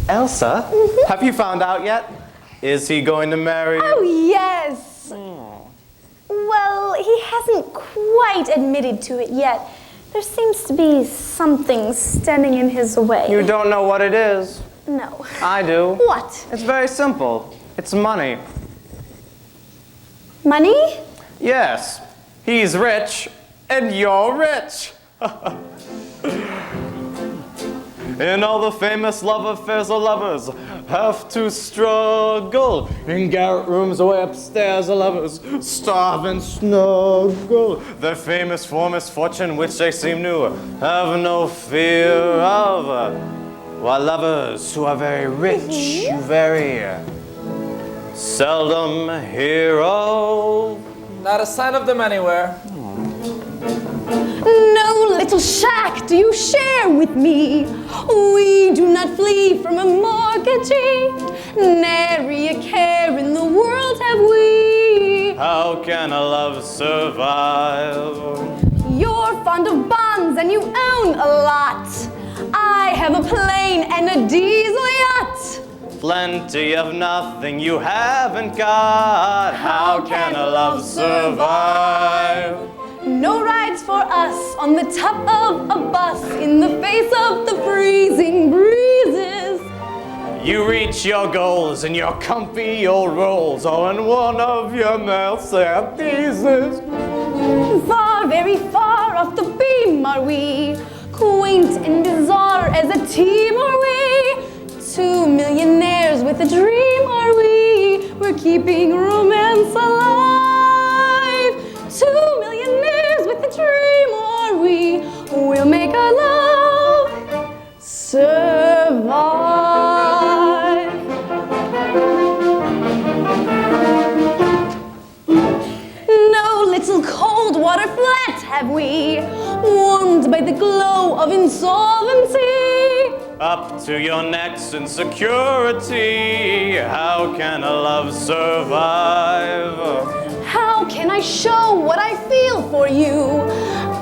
Elsa, have you found out yet? Is he going to marry? Oh, yes. Well, he hasn't quite admitted to it yet. There seems to be something standing in his way. You don't know what it is? No. I do. What? It's very simple. It's money. Money? Yes. He's rich, and you're rich. In all the famous love affairs, the lovers have to struggle. In garret rooms away upstairs, the lovers starve and snuggle. Their famous for misfortune, which they seem to have no fear of. While lovers who are very rich, you very seldom hear of. Not a sign of them anywhere. No little shack do you share with me. We do not flee from a mortgagee. Nary a care in the world have we. How can a love survive? You're fond of bonds and you own a lot. I have a plane and a diesel yacht. Plenty of nothing you haven't got. How can a love survive? No rides for us on the top of a bus in the face of the freezing breezes. You reach your goals in your comfy old rolls, or in one of your Mercedeses. Far, very far off the beam are we, quaint and bizarre as a team are we. 2 millionaires with a dream are we. We're keeping romance alive. 2 millionaires with a dream are we. We'll make our love survive. No little cold water flat have we. warmed by the glow of insolvency. Up to your necks in security, how can a love survive? How can I show what I feel for you?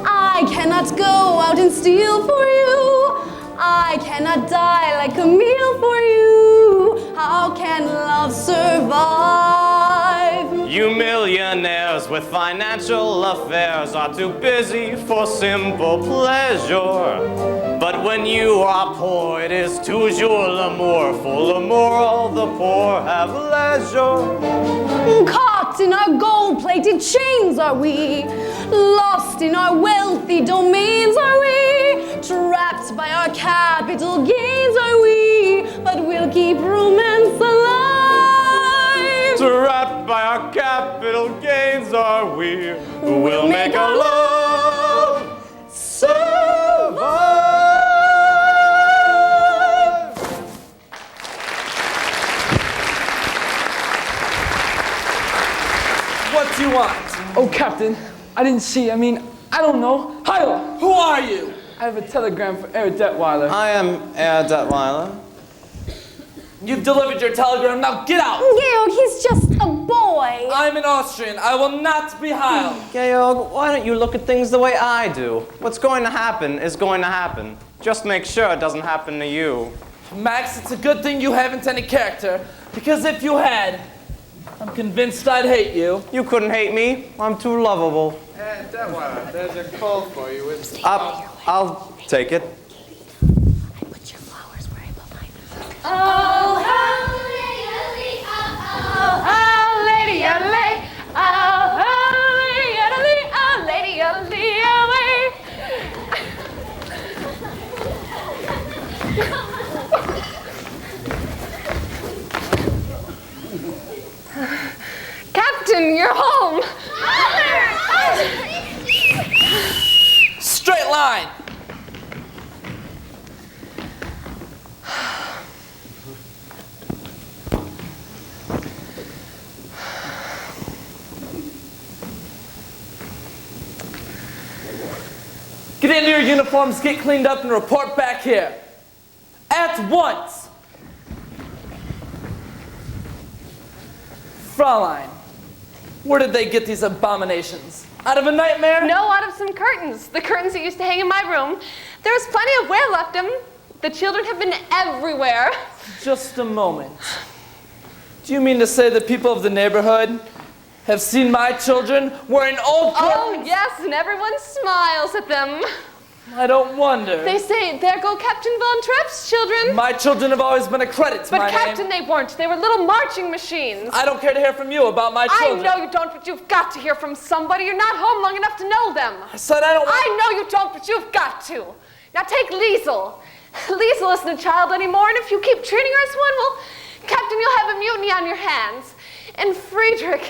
I cannot go out and steal for you. I cannot die like a meal for you. How can love survive? You millionaires with financial affairs are too busy for simple pleasure. But when you are poor, it is toujours l'amour. For l'amour, all the poor have leisure. Caught in our gold-plated chains are we. Lost in our wealthy domains are we. Trapped by our capital gains are we. But we'll keep romance alive. Trapped by our capital gains are we. We'll make our love survive. What do you want? Oh, Captain, I didn't see. I don't know. Heil! Who are you? I have a telegram for Herr Detweiler. I am Herr Detweiler. You've delivered your telegram, now get out! Georg, he's just a boy. I'm an Austrian, I will not be Heil. Georg, why don't you look at things the way I do? What's going to happen is going to happen. Just make sure it doesn't happen to you. Max, it's a good thing you haven't any character, because if you had, I'm convinced I'd hate you. You couldn't hate me. I'm too lovable. Detweiler, there's a call for you. I'll take it. Oh, oh, lady, oh, lady, oh, lady, oh, Captain, you're home. Straight line. Get into your uniforms, get cleaned up, and report back here. At once! Fraulein, where did they get these abominations? Out of a nightmare? No, out of some curtains. The curtains that used to hang in my room. There's plenty of where left them. The children have been everywhere. Just a moment. Do you mean to say the people of the neighborhood have seen my children wearing old curtains? Oh, yes, and everyone smiles at them. I don't wonder. They say, there go Captain Von Trapp's children. My children have always been a credit to my But Captain, name. they weren't. They were little marching machines. I don't care to hear from you about my children. I know you don't, but you've got to hear from somebody. You're not home long enough to know them. I said I don't want... I know you don't, but you've got to. Now take Liesel. Liesel isn't a child anymore, and if you keep treating her as one, well, Captain, you'll have a mutiny on your hands. And Friedrich's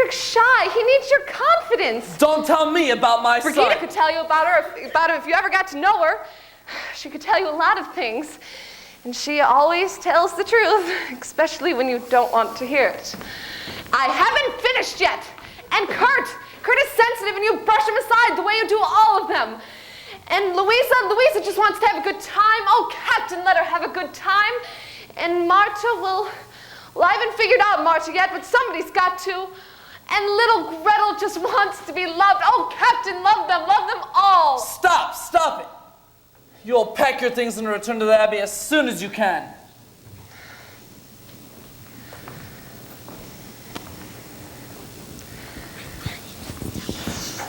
shy. He needs your confidence. Don't tell me about my son. Brigida could tell you about him if you ever got to know her. She could tell you a lot of things. And she always tells the truth, especially when you don't want to hear it. I haven't finished yet. And Kurt is sensitive and you brush him aside the way you do all of them. And Louisa just wants to have a good time. Oh, Captain, let her have a good time. And Marta, well, I haven't figured out Marta yet, but somebody's got to. And little Gretel just wants to be loved. Oh, Captain, love them all. Stop it. You'll pack your things and return to the Abbey as soon as you can.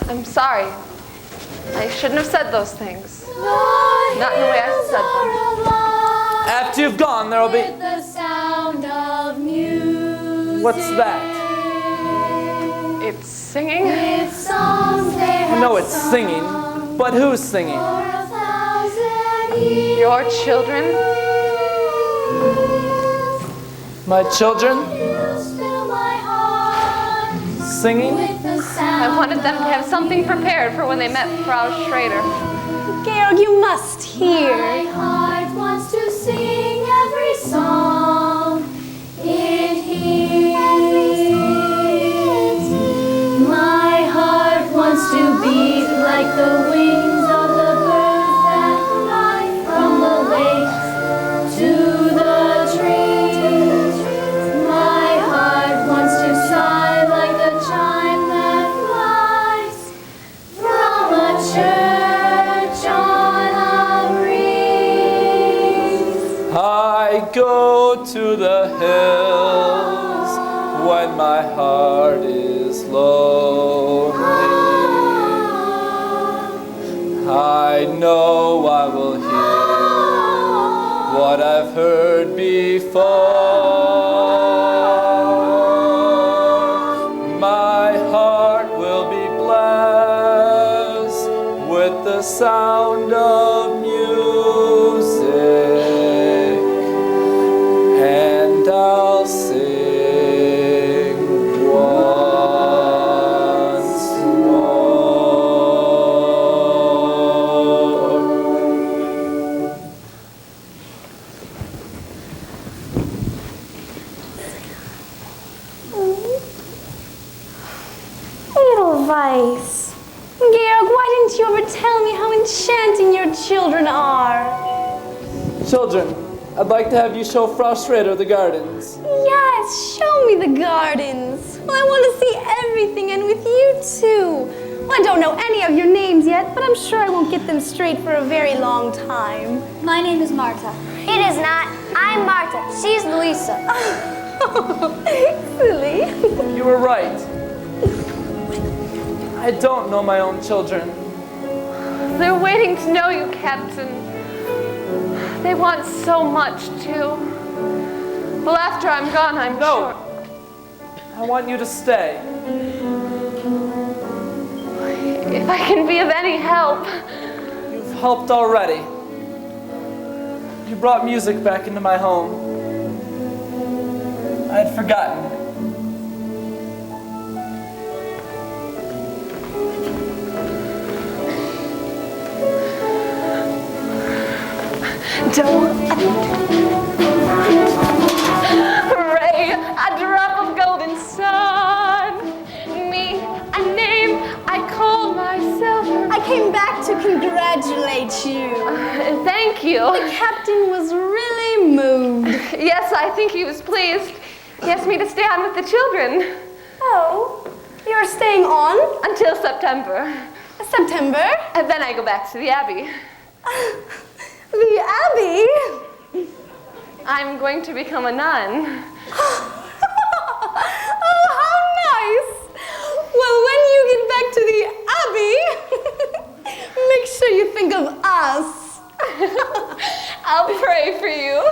I'm sorry. I shouldn't have said those things. Not in the way I said them. After you've gone, there'll be... The sound of music. What's that? It's singing. With songs they have No, it's sung singing. But who's singing? for 1,000 years. Your children. My children? Bells fill my heart Singing? with the sound. I wanted them to have something prepared for when they met Frau Schrader. Georg, you must hear. My heart wants to sing every song it hears. My heart wants to beat like the wind. go to the hills when my heart is lonely. I know I will hear what I've heard before. My heart will be blessed with the sound of music, and I'll sing once more. Edelweiss. Georg, why didn't you ever tell me how enchanting your children are? Children, I'd like to have you show Frau Schrader the gardens. Yes, show me the gardens. Well, I want to see everything, and with you too. Well, I don't know any of your names yet, but I'm sure I won't get them straight for a very long time. My name is Marta. It is not. I'm Marta. She's Luisa. Silly. You were right. I don't know my own children. They're waiting to know you, Captain. They want so much to. Well, after I'm gone, I'm sure. I want you to stay. If I can be of any help. You've helped already. You brought music back into my home. I had forgotten. Hooray, a drop of golden sun. Me, a name I call myself. I came back to congratulate you. Thank you. The captain was really moved. Yes, I think he was pleased. He asked me to stay on with the children. Oh, you're staying on? Until September. September? And then I go back to the Abbey. The Abbey? I'm going to become a nun. Oh, how nice! Well, when you get back to the Abbey, make sure you think of us. I'll pray for you.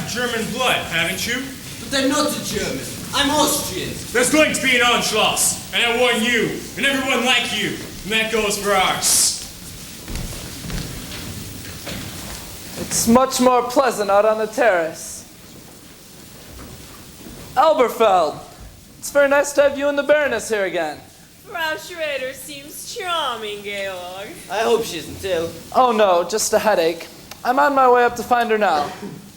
German blood, haven't you? But I'm not a German. I'm Austrian. There's going to be an Anschluss, and I warn you, and everyone like you, and that goes for ours. It's much more pleasant out on the terrace. Elberfeld, it's very nice to have you and the Baroness here again. Frau Schrader seems charming, Georg. I hope she isn't ill. Oh no, just a headache. I'm on my way up to find her now.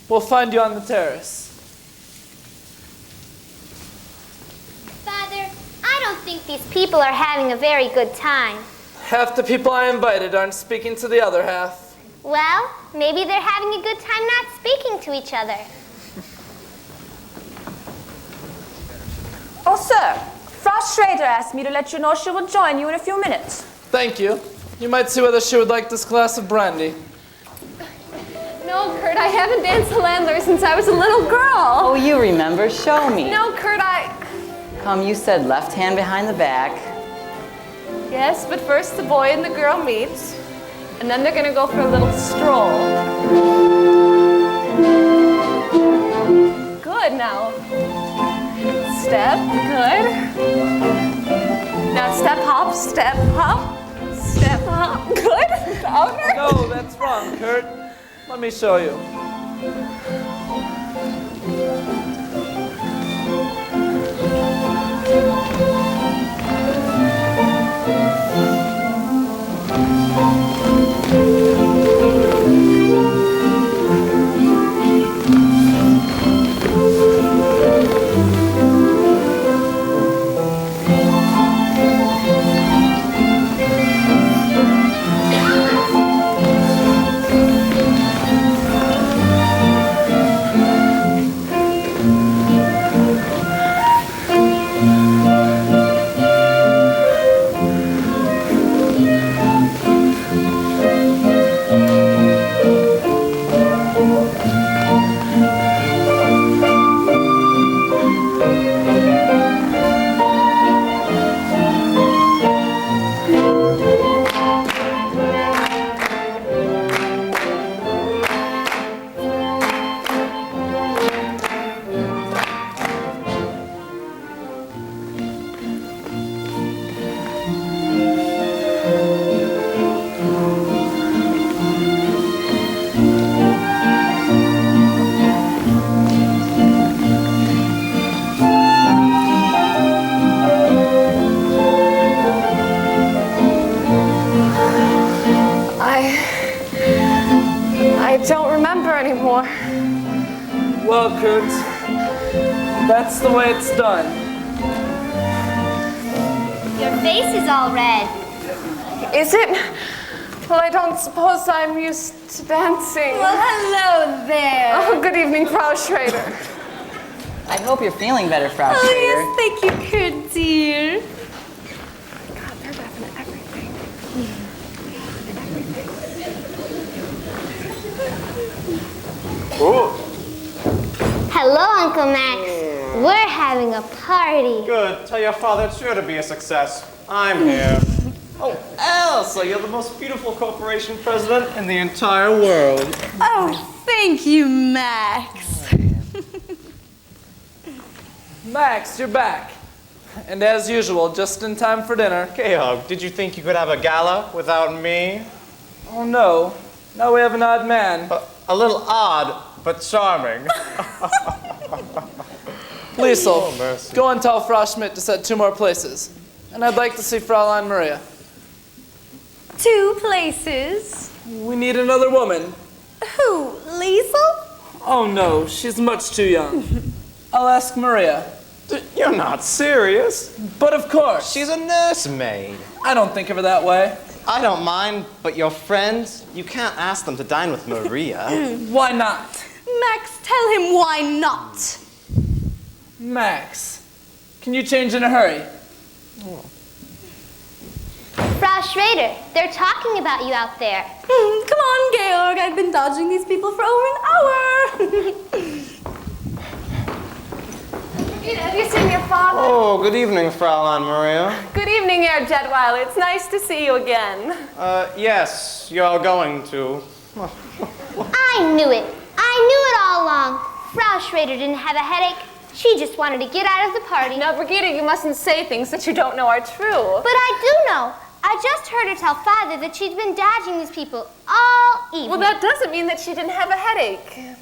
We'll find you on the terrace. Father, I don't think these people are having a very good time. Half the people I invited aren't speaking to the other half. Well, maybe they're having a good time not speaking to each other. Oh, sir, Frau Schrader asked me to let you know she will join you in a few minutes. Thank you. You might see whether she would like this glass of brandy. No, Kurt, I haven't danced the landlord since I was a little girl. Oh, you remember? Show me. No, Kurt, Come, you said left hand behind the back. Yes, but first the boy and the girl meet, and then they're gonna go for a little stroll. Good, now. Step, good. Now step, hop, step, good. Over. No, that's wrong, Kurt. Let me show you. I don't remember anymore. Well, Kurt, that's the way it's done. Your face is all red. Is it? Well, I don't suppose I'm used to dancing. Well, hello there. Oh, good evening, Frau Schrader. I hope you're feeling better, Frau Schrader. Oh, yes, thank you, Kurt, dear. God, they're deaf in everything. Ooh. Hello, Uncle Max. We're having a party. Good. Tell your father it's sure to be a success. I'm here. Oh, Elsa, you're the most beautiful corporation president in the entire world. Oh, thank you, Max. Max, you're back. And as usual, just in time for dinner. Georg, did you think you could have a gala without me? Oh, no. Now we have an odd man. A little odd, but charming. Liesel, go and tell Frau Schmidt to set 2 more places. And I'd like to see Fraulein Maria. 2 places? We need another woman. Who, Liesel? Oh no, she's much too young. I'll ask Maria. You're not serious. But of course. She's a nursemaid. I don't think of her that way. I don't mind, but your friends, you can't ask them to dine with Maria. Why not? Max, tell him why not. Max, can you change in a hurry? Frau Schrader, they're talking about you out there. Come on, Georg. I've been dodging these people for over an hour. Have you seen your father? Oh, good evening, Fraulein Maria. Good evening, Herr Jedweiler. It's nice to see you again. Yes, you're going to. I knew it. I knew it all along. Frau Schrader didn't have a headache. She just wanted to get out of the party. Now, Brigitte, you mustn't say things that you don't know are true. But I do know. I just heard her tell Father that she'd been dodging these people all evening. Well, that doesn't mean that she didn't have a headache.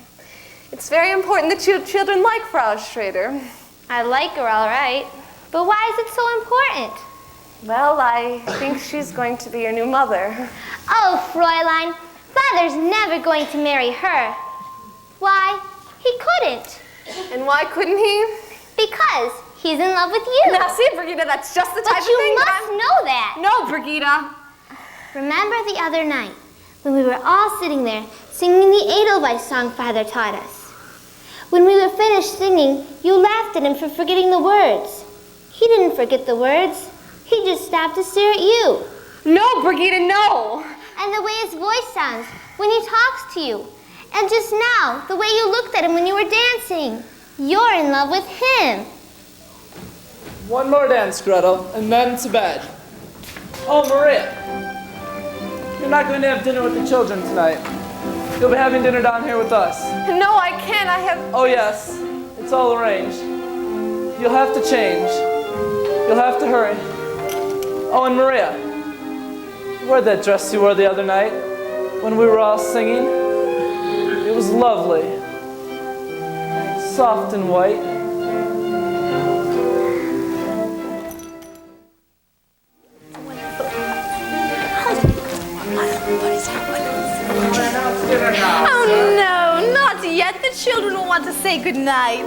It's very important that you children like Frau Schrader. I like her, all right. But why is it so important? Well, I think she's going to be your new mother. Oh, Fräulein, Father's never going to marry her. Why, he couldn't. And why couldn't he? Because he's in love with you. Now see, Brigida, that's just the type of But you thing must know that. No, Brigida. Remember the other night when we were all sitting there singing the Edelweiss song Father taught us? When we were finished singing, you laughed at him for forgetting the words. He didn't forget the words. He just stopped to stare at you. No, Brigida, no. And the way his voice sounds when he talks to you. And just now, the way you looked at him when you were dancing. You're in love with him. One more dance, Gretel, and then to bed. Oh, Maria. You're not going to have dinner with the children tonight. You'll be having dinner down here with us. No, I can't. I have... Oh, yes. It's all arranged. You'll have to change. You'll have to hurry. Oh, and Maria. Wear that dress you wore the other night when we were all singing. It was lovely. Soft and white. Oh no, not yet. The children will want to say goodnight.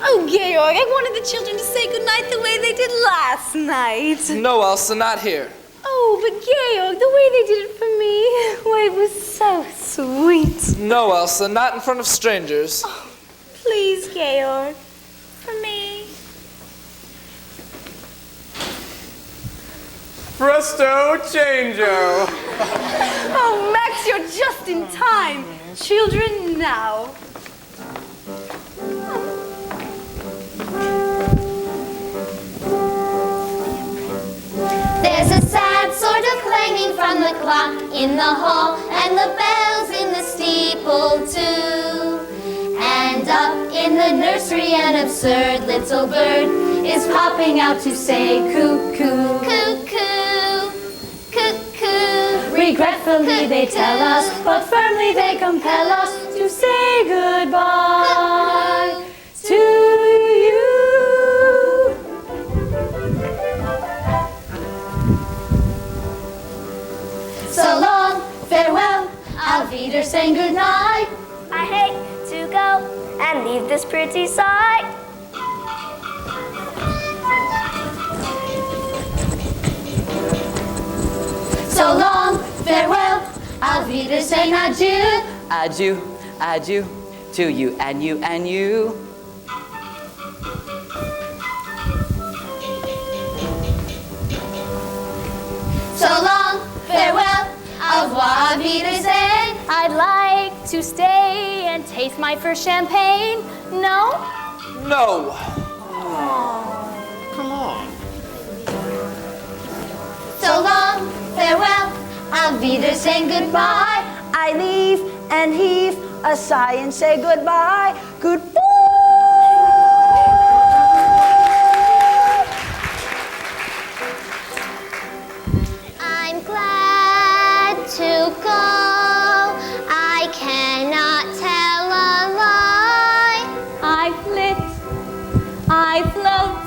Oh, Georg, I wanted the children to say goodnight the way they did last night. No, Elsa, not here. Oh, but Georg, the way they did it for me, why, it was so sweet. No, Elsa, not in front of strangers. Oh, please, Georg, for me. Presto changeo. Oh, Max, you're just in time. Children, now. There's a sad sort of clanging from the clock in the hall, and the bells in the steeple too. And up in the nursery an absurd little bird is popping out to say cuckoo. Cuckoo, cuckoo. Regretfully they tell us, but firmly they compel us to say goodbye to you. So long, farewell, auf Wiedersehen, good night. I hate to go and leave this pretty sight. So long, farewell, auf Wiedersehen, adieu. Adieu, adieu, to you and you and you. So long, farewell, au revoir, auf Wiedersehen. I'd like to stay and taste my first champagne. No? No. Come on. So long, farewell, auf Wiedersehen, goodbye. I leave and heave a sigh and say goodbye. Goodbye. I'm glad to go. I cannot tell a lie. I flit, I float,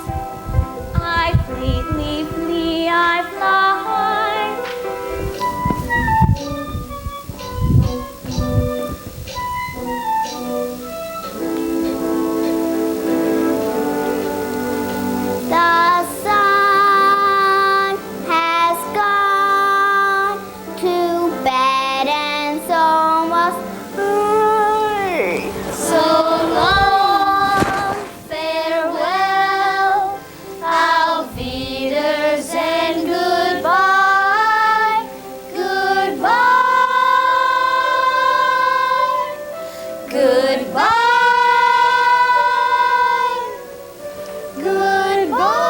I fleetly flee, I fly. The sun has gone to bed and so must I. So long, farewell, auf Wiedersehen, goodbye, goodbye, goodbye, goodbye,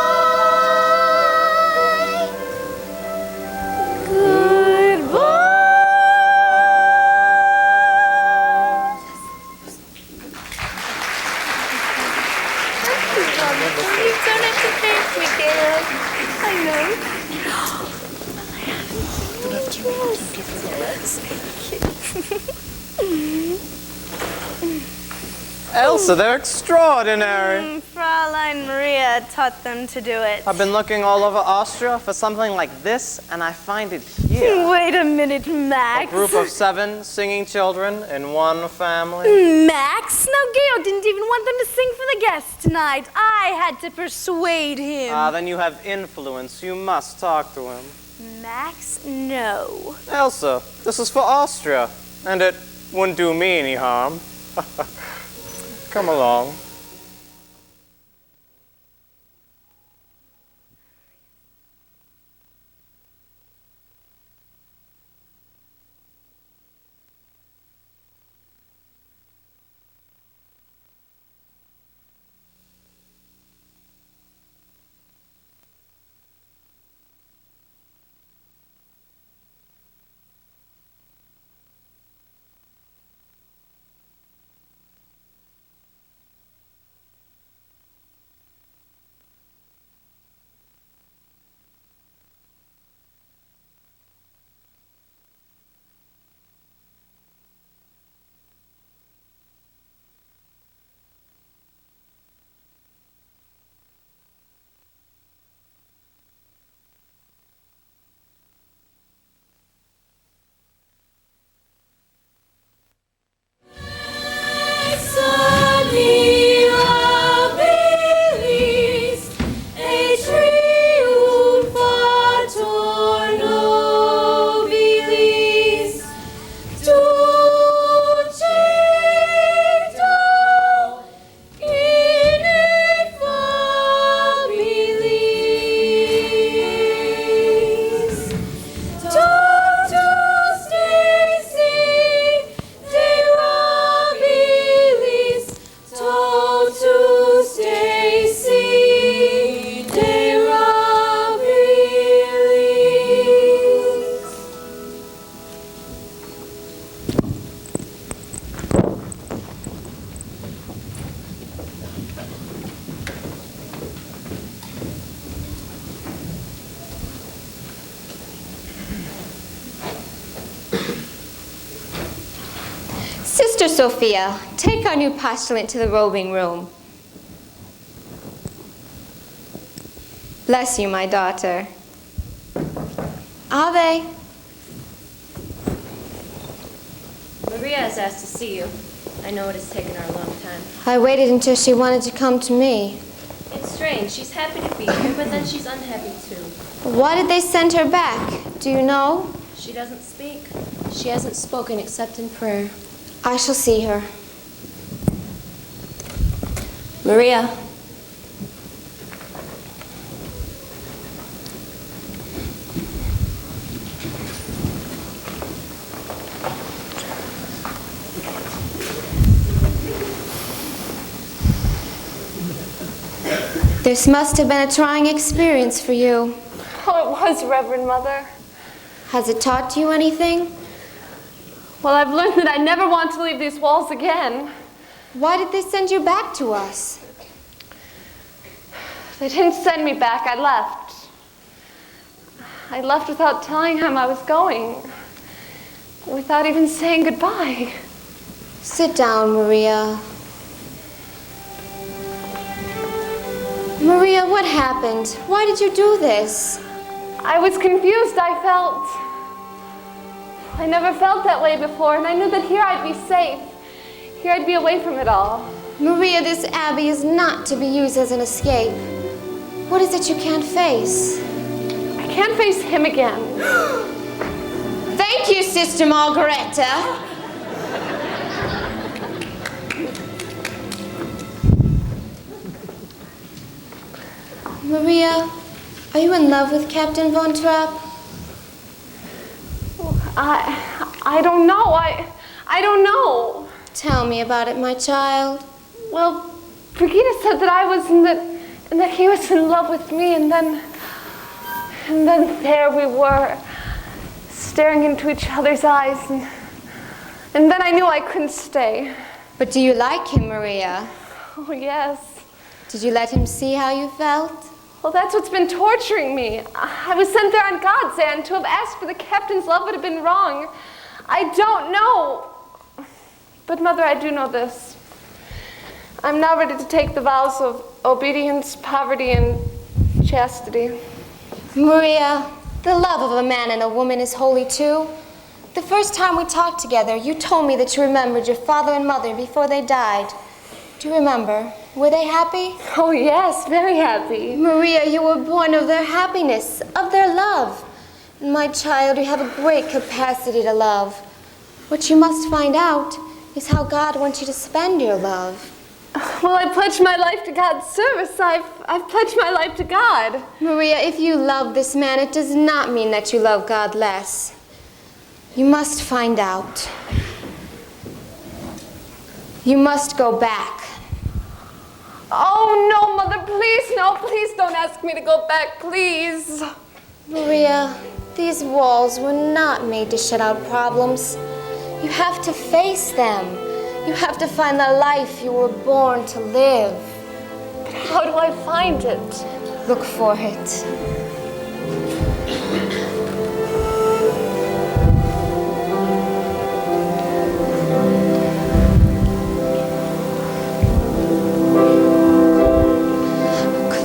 You don't have to thank me, Georg. I know. Elsa, they're extraordinary. Fraulein Maria taught them to do it. I've been looking all over Austria for something like this, and I find it here. Wait a minute, Max. A group of 7 singing children in one family. Max? Now, Geo didn't even want them to sing for the guests tonight. I had to persuade him. Then you have influence. You must talk to him. Max, no. Elsa, this is for Austria, and it wouldn't do me any harm. Come along. Sister Sophia, take our new postulant to the robing room. Bless you, my daughter. Ave. Maria has asked to see you. I know it has taken her a long time. I waited until she wanted to come to me. It's strange. She's happy to be here, but then she's unhappy too. Why did they send her back? Do you know? She doesn't speak. She hasn't spoken except in prayer. I shall see her. Maria. This must have been a trying experience for you. Oh, it was, Reverend Mother. Has it taught you anything? Well, I've learned that I never want to leave these walls again. Why did they send you back to us? They didn't send me back. I left. I left without telling him I was going. Without even saying goodbye. Sit down, Maria. Maria, what happened? Why did you do this? I was confused. I never felt that way before, and I knew that here I'd be safe. Here I'd be away from it all. Maria, this abbey is not to be used as an escape. What is it you can't face? I can't face him again. Thank you, Sister Margareta. Maria, are you in love with Captain Von Trapp? I don't know. I don't know. Tell me about it, my child. Well, Brigitte said that I was and that he was in love with me, and then there we were, staring into each other's eyes, and then I knew I couldn't stay. But do you like him, Maria? Oh, yes. Did you let him see how you felt? Well, that's what's been torturing me. I was sent there on God's end. To have asked for the captain's love would have been wrong. I don't know. But, Mother, I do know this. I'm now ready to take the vows of obedience, poverty, and chastity. Maria, the love of a man and a woman is holy too. The first time we talked together, you told me that you remembered your father and mother before they died. Do you remember? Were they happy? Oh yes, very happy. Maria, you were born of their happiness, of their love. And my child, you have a great capacity to love. What you must find out is how God wants you to spend your love. Well, I pledged my life to God's service. I've pledged my life to God. Maria, if you love this man, it does not mean that you love God less. You must find out. You must go back. Oh, no, Mother, please, no, please don't ask me to go back, please. Maria, these walls were not made to shut out problems. You have to face them. You have to find the life you were born to live. But how do I find it? Look for it.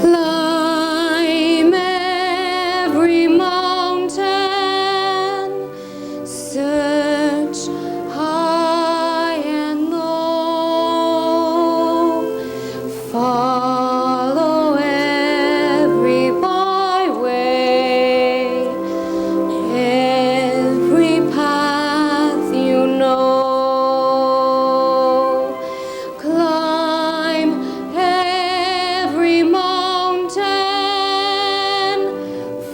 Climb every mountain, search high and low, follow every byway, every path you know. Climb every mountain,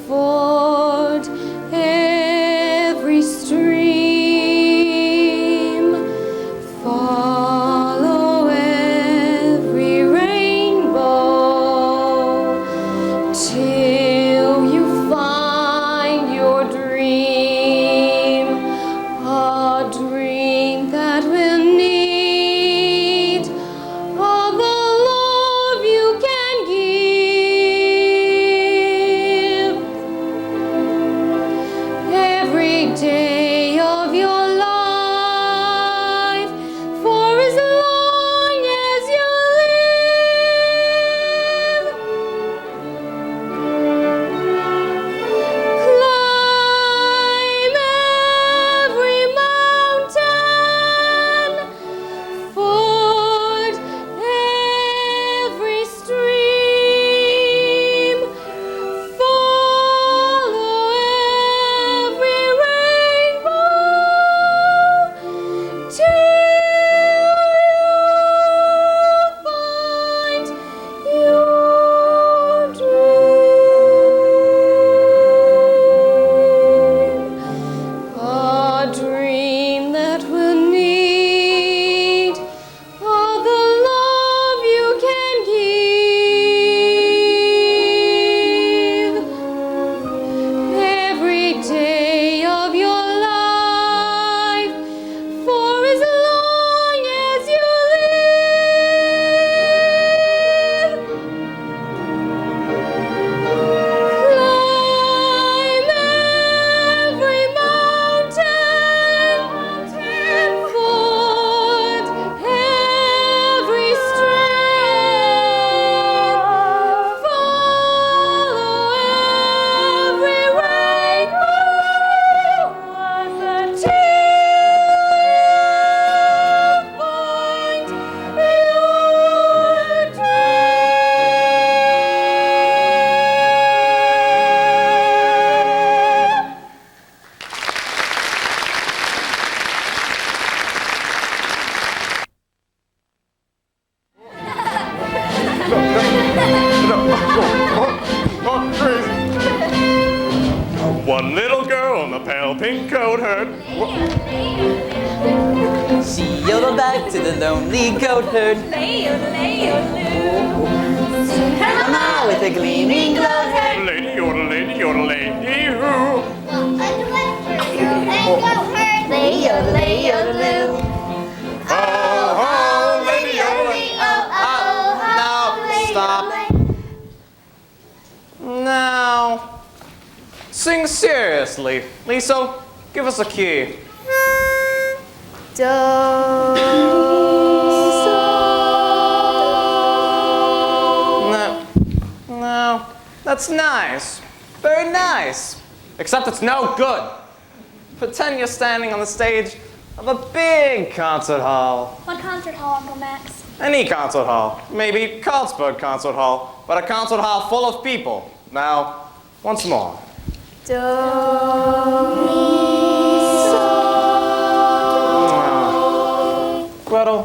ford every stream, follow every rainbow, till you find your dream, a dream that will need all the love you can give. Every day of your life, for as long as you live. Climb every mountain, ford every stream, follow every rainbow, till you find your dream, a dream that will need all the love you can give. Every day of your life, for as long as you live. Climb every mountain, ford every stream, follow every rainbow, till you find your dream. One little girl in a pale pink coat heard. She yodeled back to the lonely goat herd. Mama with a gleaming goat herd. Lady yodel, lady yodel, lady who. Lay yodeloo. Oh, oh, lady yodel. No, stop. Now, sing seriously. Lisa, give us a key. Do, That's nice. Very nice. Except it's no good. Pretend you're standing on the stage of a big concert hall. What concert hall, Uncle Max? Any concert hall. Maybe Carlsberg Concert Hall, but a concert hall full of people. Now, once more. Gretel,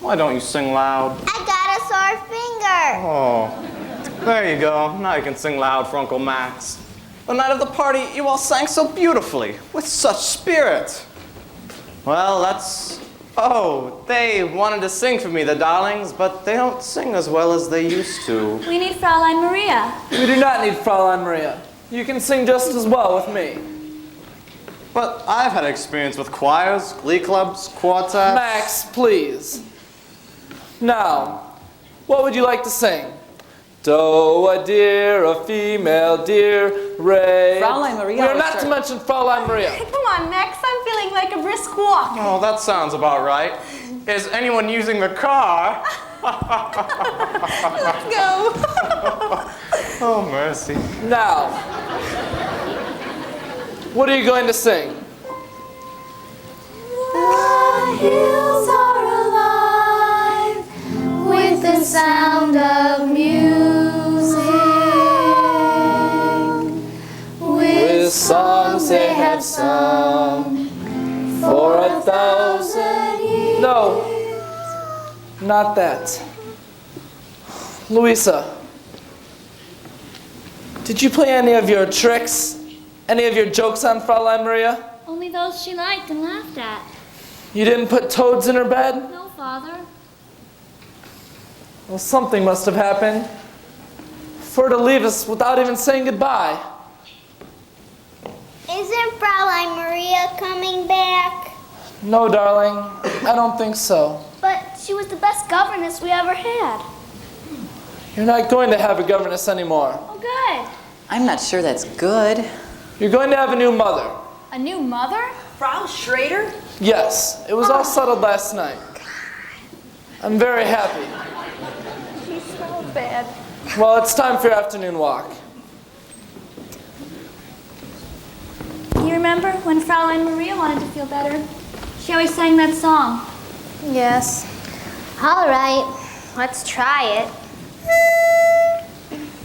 why don't you sing loud? I got a sore finger. Oh, there you go. Now you can sing loud for Uncle Max. The night of the party, you all sang so beautifully, with such spirit. Well, that's... Oh, they wanted to sing for me, the darlings, but they don't sing as well as they used to. We need Fraulein Maria. We do not need Fraulein Maria. You can sing just as well with me. But I've had experience with choirs, glee clubs, quartets. Max, please. Now, what would you like to sing? Do a deer, a female deer, re. Fraulein Maria. We are not to mention Fraulein Maria. Come on, Max. I'm feeling like a brisk walk. Oh, that sounds about right. Is anyone using the car? Let's go. Oh, mercy. Now, what are you going to sing? The hills are alive with the sound of music, with songs they have sung for 1,000 years. No, not that. Louisa, did you play any of your tricks? Any of your jokes on Fraulein Maria? Only those she liked and laughed at. You didn't put toads in her bed? No, Father. Well, something must have happened for her to leave us without even saying goodbye. Isn't Fraulein Maria coming back? No, darling, I don't think so. But she was the best governess we ever had. You're not going to have a governess anymore. Oh, good. I'm not sure that's good. You're going to have a new mother. A new mother? Frau Schrader? Yes, it was all settled last night. I'm very happy. She's so bad. Well, it's time for your afternoon walk. You remember when Fraulein Maria wanted to feel better? She always sang that song. Yes. All right, let's try it.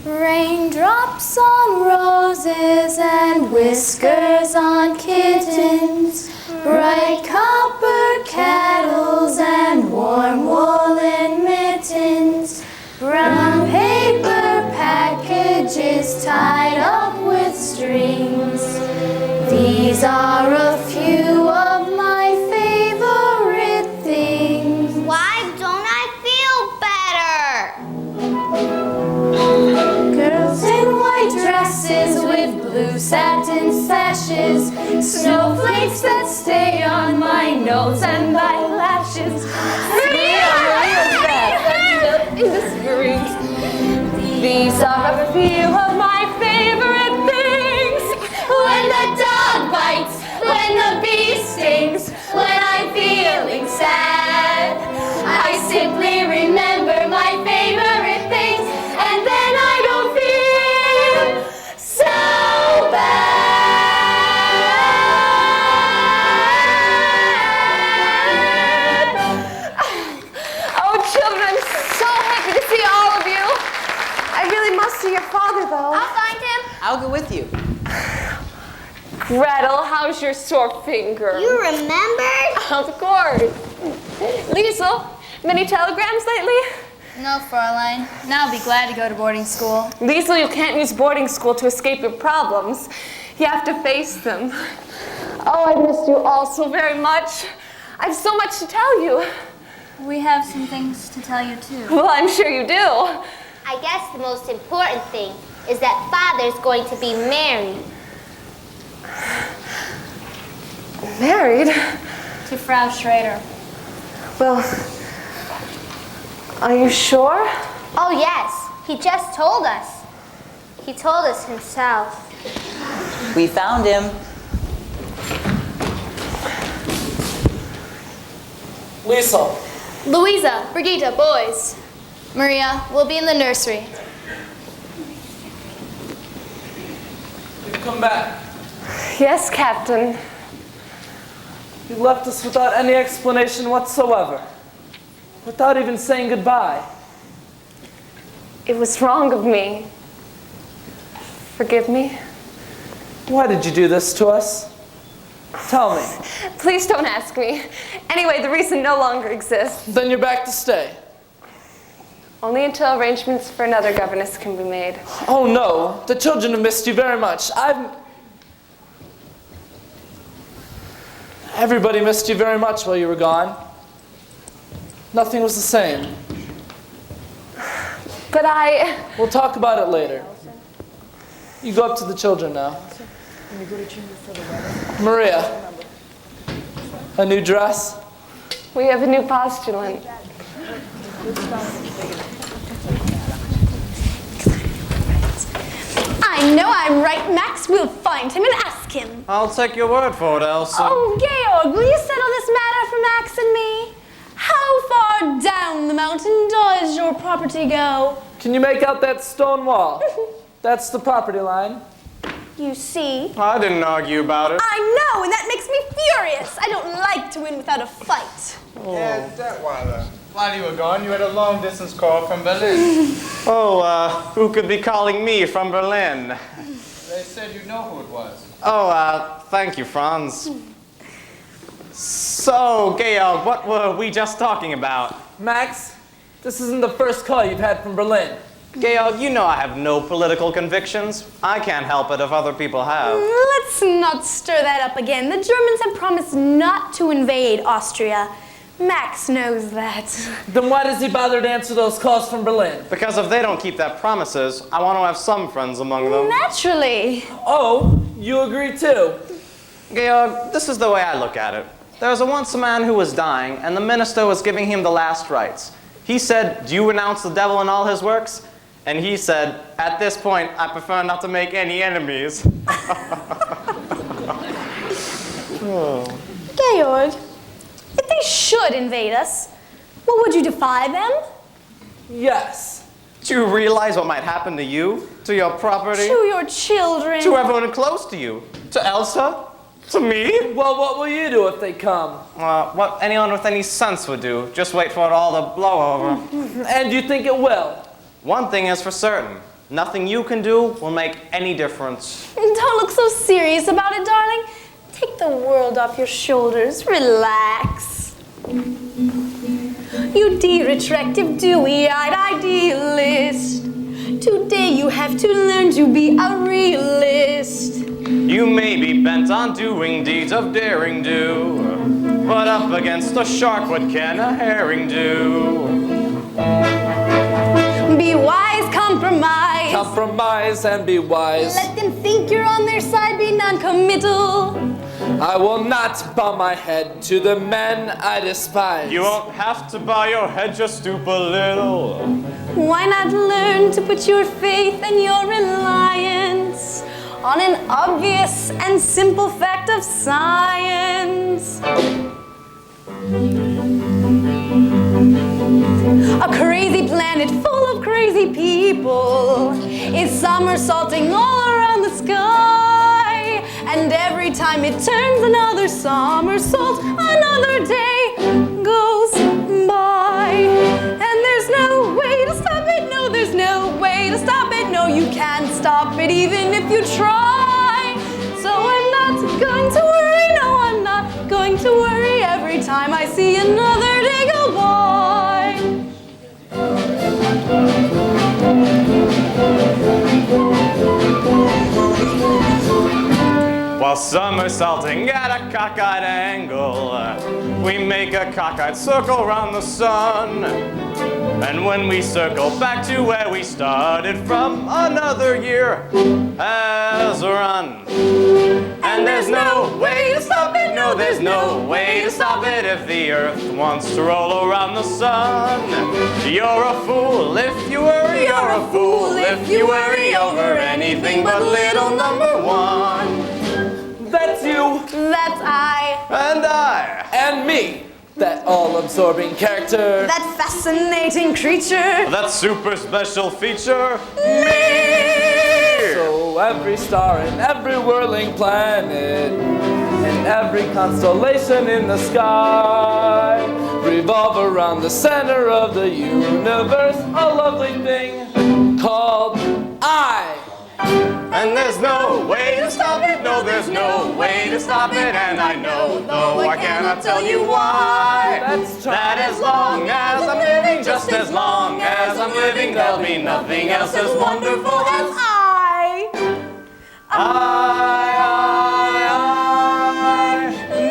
Raindrops on roses and whiskers on kittens, bright copper kettles and warm woolen mittens, brown paper packages tied up with strings. These are a few of my favorite things. Why don't I feel better? Girls in white dresses with blue satin sashes, snowflakes that stay on my nose and eyelashes. These are a few of my favorite things. When the dog bites, when the bee stings, when I'm feeling sad, I simply remember my favorite things, and then I don't feel so bad. Oh, children, I'm so happy to see all of you. I really must see your father, though. I'll find him. I'll go with you. Gretel, how's your sore finger? You remembered? Of course. Liesel, many telegrams lately? No, Fraulein. Now I'll be glad to go to boarding school. Liesel, you can't use boarding school to escape your problems. You have to face them. Oh, I missed you all so very much. I have so much to tell you. We have some things to tell you, too. Well, I'm sure you do. I guess the most important thing is that Father's going to be married. Married? To Frau Schrader. Well, are you sure? Oh, yes. He just told us. He told us himself. We found him. Liesel. Louisa, Brigitte, boys. Maria, we'll be in the nursery. come back. Yes, Captain. You left us without any explanation whatsoever. Without even saying goodbye. It was wrong of me. Forgive me. Why did you do this to us? Tell me. Please don't ask me. Anyway, the reason no longer exists. Then you're back to stay. Only until arrangements for another governess can be made. Oh no, the children have missed you very much. Everybody missed you very much while you were gone. Nothing was the same. But We'll talk about it later. You go up to the children now. Maria, a new dress? we have a new postulant. I know I'm right, Max. We'll find him and ask him. I'll take your word for it, Elsa. Oh, Georg, will you settle this matter for Max and me? How far down the mountain does your property go? Can you make out that stone wall? That's the property line. You see? I didn't argue about it. I know, and that makes me furious. I don't like to win without a fight. Yeah, that while you were gone, you had a long-distance call from Berlin. Who could be calling me from Berlin? They said you know who it was. Thank you, Franz. So, Georg, what were we just talking about? Max, this isn't the first call you've had from Berlin. Georg, you know I have no political convictions. I can't help it if other people have. Let's not stir that up again. The Germans have promised not to invade Austria. Max knows that. Then why does he bother to answer those calls from Berlin? Because if they don't keep their promises, I want to have some friends among them. Naturally. Oh, you agree too? Georg, this is the way I look at it. There was once a man who was dying, and the minister was giving him the last rites. He said, "Do you renounce the devil and all his works?" And he said, "At this point, I prefer not to make any enemies." Georg, if they should invade us, well, would you defy them? Yes. Do you realize what might happen to you, to your property, To your children. to everyone close to you, to Elsa, to me? Well, what will you do if they come? What anyone with any sense would do. Just wait for it all to blow over. And you think it will? One thing is for certain. Nothing you can do will make any difference. Don't look so serious about it, darling. Take the world off your shoulders. Relax. You dear, attractive, dewy-eyed idealist. Today you have to learn to be a realist. You may be bent on doing deeds of daring do, but up against a shark, what can a herring do? Be wise, compromise. Compromise and be wise. Let them think you're on their side, be non-committal. I will not bow my head to the men I despise. You won't have to bow your head, just stoop a little. Why not learn to put your faith and your reliance on an obvious and simple fact of science? A crazy planet full of crazy people is somersaulting all around the sky. And every time it turns another somersault, another day goes by. And there's no way to stop it, no, there's no way to stop it. No, you can't stop it even if you try. So I'm not going to worry, no, I'm not going to worry every time I see another day go by. While somersaulting at a cockeyed angle, we make a cockeyed circle round the sun. And when we circle back to where we started from, another year has run. And there's no way to stop it, no, there's no way to stop it if the earth wants to roll around the sun. You're a fool if you worry, you're a fool if you worry over anything but little number one. That's you. That's I. And I. And me. That all-absorbing character. That fascinating creature. That super special feature. Me. So know every star and every whirling planet and every constellation in the sky revolve around the center of the universe, a lovely thing called I. And there's no way to stop it, no, there's no way to stop it. And I know, though I cannot tell you why, that as long as I'm living, just as long as I'm living, there'll be nothing else as wonderful as I.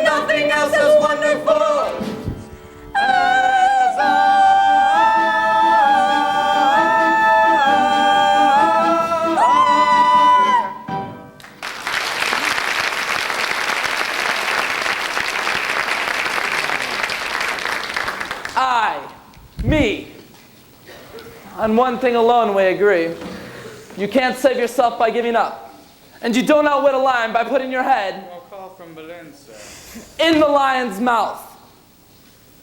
Nothing else as wonderful as Me. On one thing alone we agree. You can't save yourself by giving up. And you don't outwit a lion by putting your head from Berlin, sir. in the lion's mouth.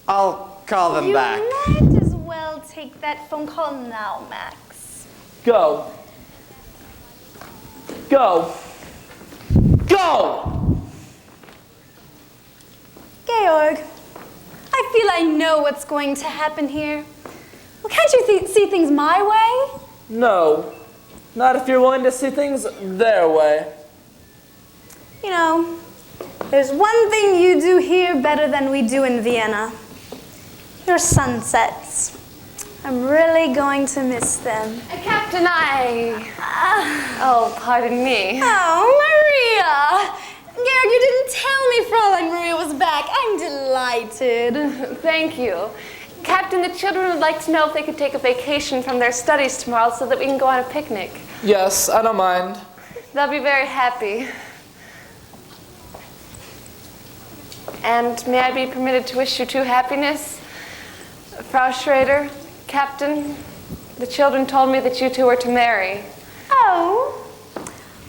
I'll call them back. You might as well take that phone call now, Max. Go. Go. Go! Georg, I feel I know what's going to happen here. Well, can't you see things my way? No. Not if you're willing to see things their way. You know, there's one thing you do here better than we do in Vienna. Your sunsets. I'm really going to miss them. Captain, oh, pardon me. Oh, Maria! Georg, you didn't tell me Fräulein Maria was back. I'm delighted. Thank you. Captain, the children would like to know if they could take a vacation from their studies tomorrow so that we can go on a picnic. Yes, I don't mind. They'll be very happy. And may I be permitted to wish you two happiness? Frau Schrader, Captain, the children told me that you two were to marry. Oh.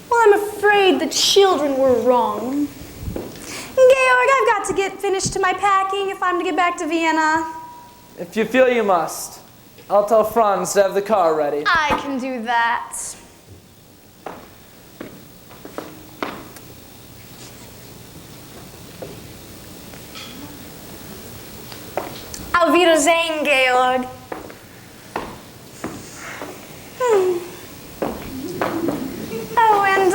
Well, I'm afraid the children were wrong. Georg, I've got to get finished to my packing if I'm to get back to Vienna. If you feel you must, I'll tell Franz to have the car ready. I can do that. Auf Wiedersehen, Georg. Oh, and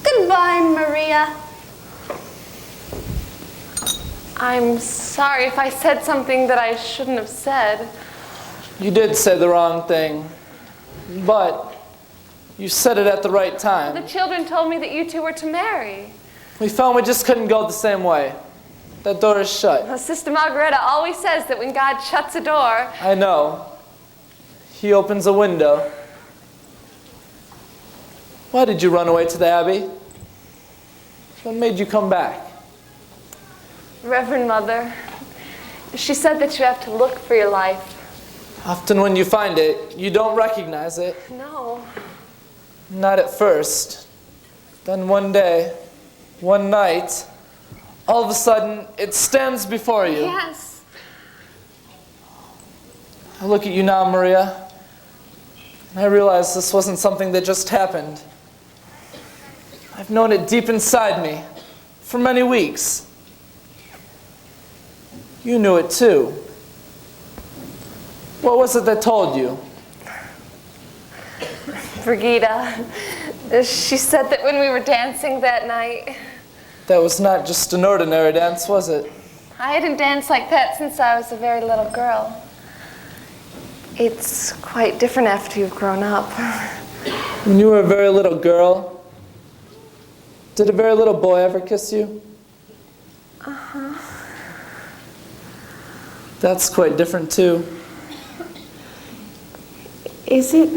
goodbye, Maria. I'm sorry if I said something that I shouldn't have said. You did say the wrong thing, but you said it at the right time. The children told me that you two were to marry. We found we just couldn't go the same way. That door is shut. Well, Sister Margareta always says that when God shuts a door... I know. He opens a window. Why did you run away to the Abbey? What made you come back? Reverend Mother, she said that you have to look for your life. Often when you find it, you don't recognize it. No. Not at first. Then one day, one night, all of a sudden, it stands before you. Yes. I look at you now, Maria, and I realize this wasn't something that just happened. I've known it deep inside me for many weeks. You knew it too. What was it that told you? Brigida, she said that when we were dancing that night... That was not just an ordinary dance, was it? I hadn't danced like that since I was a very little girl. It's quite different after you've grown up. When you were a very little girl, did a very little boy ever kiss you? Uh-huh. That's quite different too. Is it?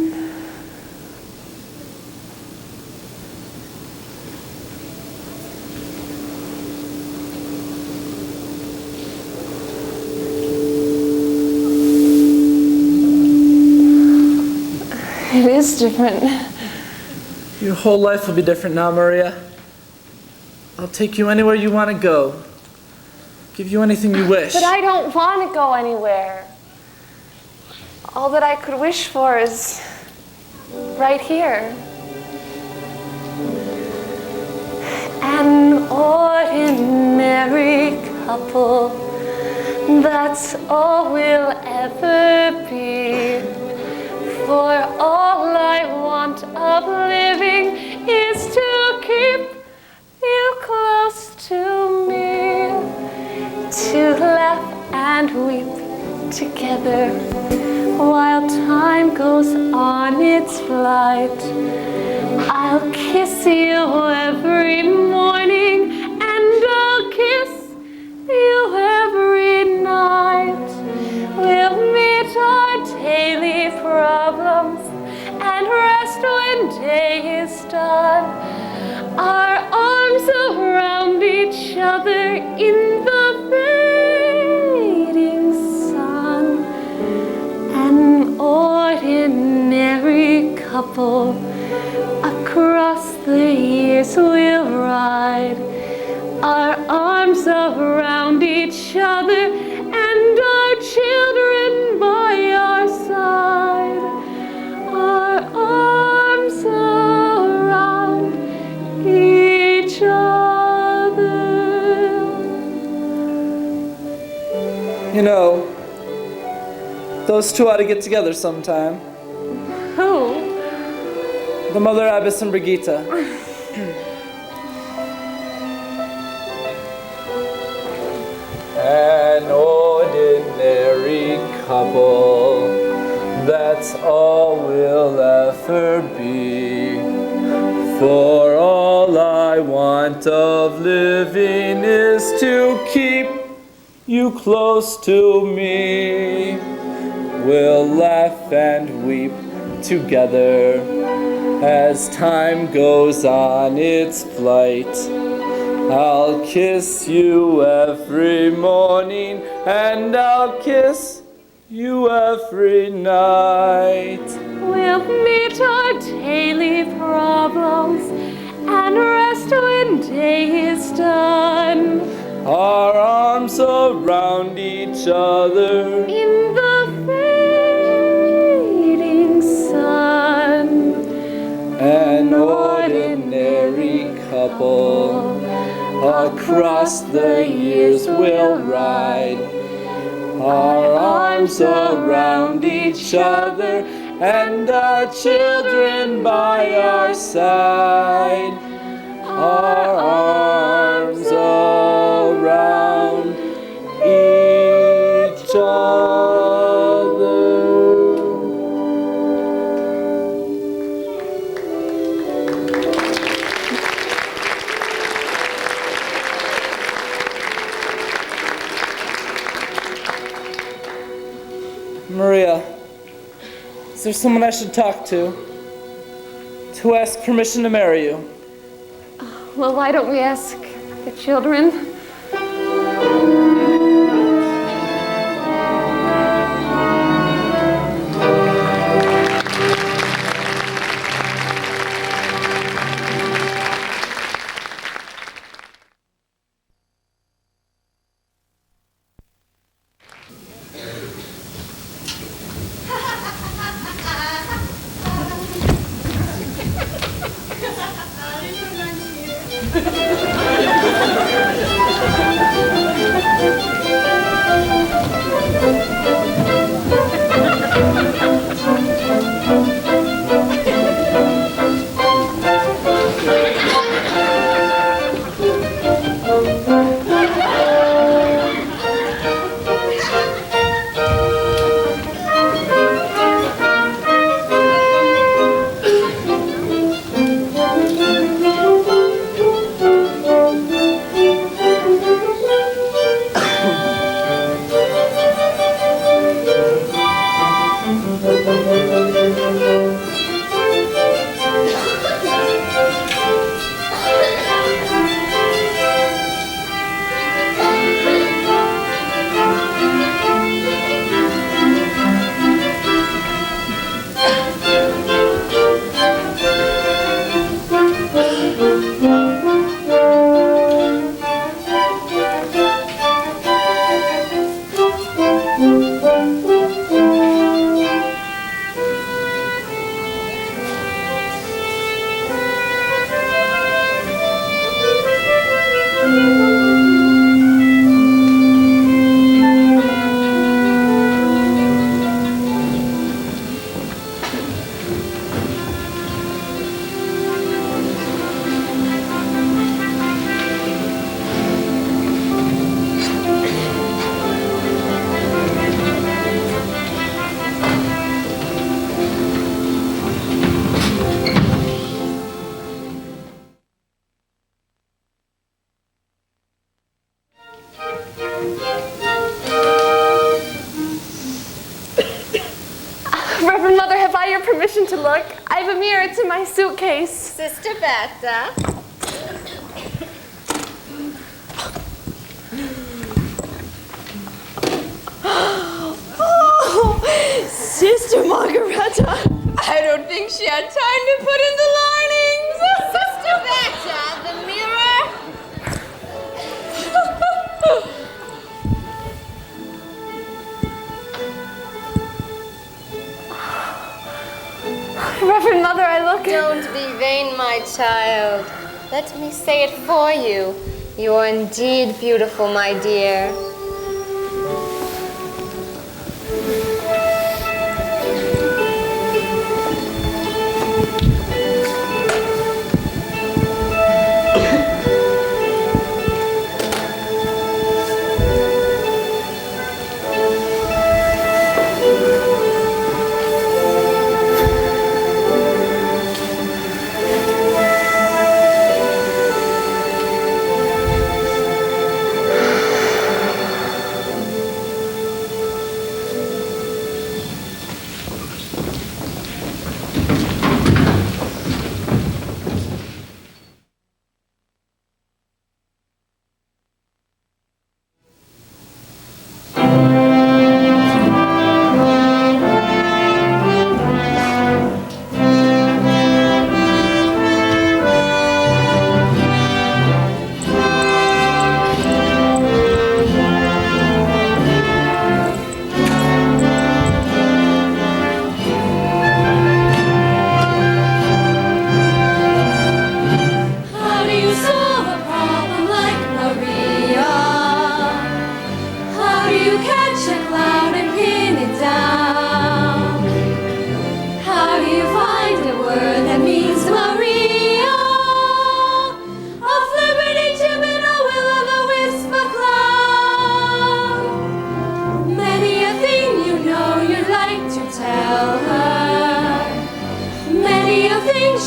It is different. Your whole life will be different now, Maria. I'll take you anywhere you want to go. Give you anything you wish. But I don't want to go anywhere. All that I could wish for is right here. couple. That's all we'll ever be. For all I want of living is to keep you close to me, to laugh and weep together while time goes on its flight. I'll kiss you every morning and I'll kiss you every night. We'll meet our daily problems and rest when day is done. Our arms around each other in the fading sun. An ordinary couple, across the years we'll ride. Our arms around each other and our children by our side. Our arms around each other. You know, those two ought to get together sometime. Who? The Mother Abbess and Brigitte. An ordinary couple, that's all we'll ever be. For all I want of living is to keep you close to me. We'll laugh and weep together as time goes on its flight. I'll kiss you every morning and I'll kiss you every night. We'll meet our daily problems and rest when day is done. Our arms around each other in the fading sun. An ordinary couple, across the years we'll ride. Our arms around each other and our children by our side. Our arms around each other. Maria, is there someone I should talk to ask permission to marry you? Well, why don't we ask the children? permission to look. I have a mirror to my suitcase. Sister Bertha. Oh, Sister Margareta. I don't think she had time to put in the linings. Sister Bertha, the mirror. Reverend Mother, I look. Don't be vain, my child. Let me say it for you. You are indeed beautiful, my dear.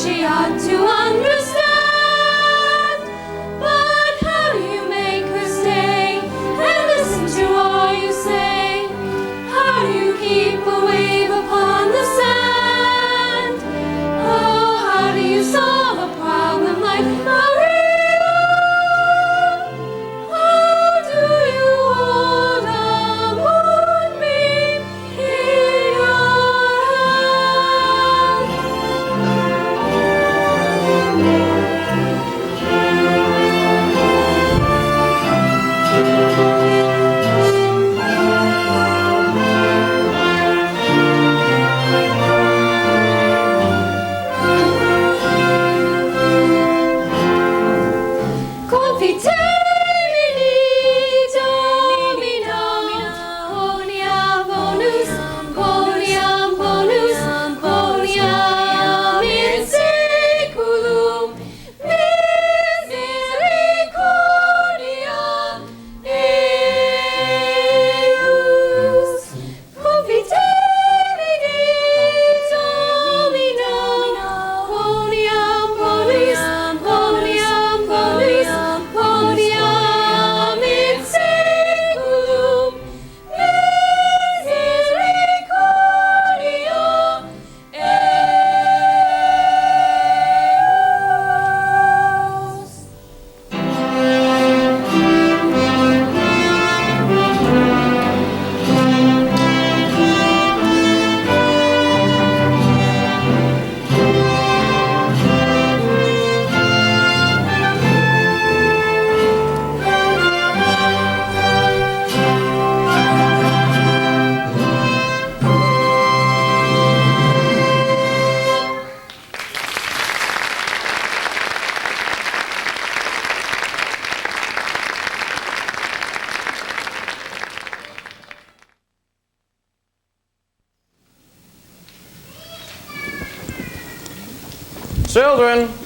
She ought to understand, but how do you make her stay and listen to all you say? How do you keep a wave upon the sand? Oh, how do you solve a problem like Maria? How do you hold a moonbeam in your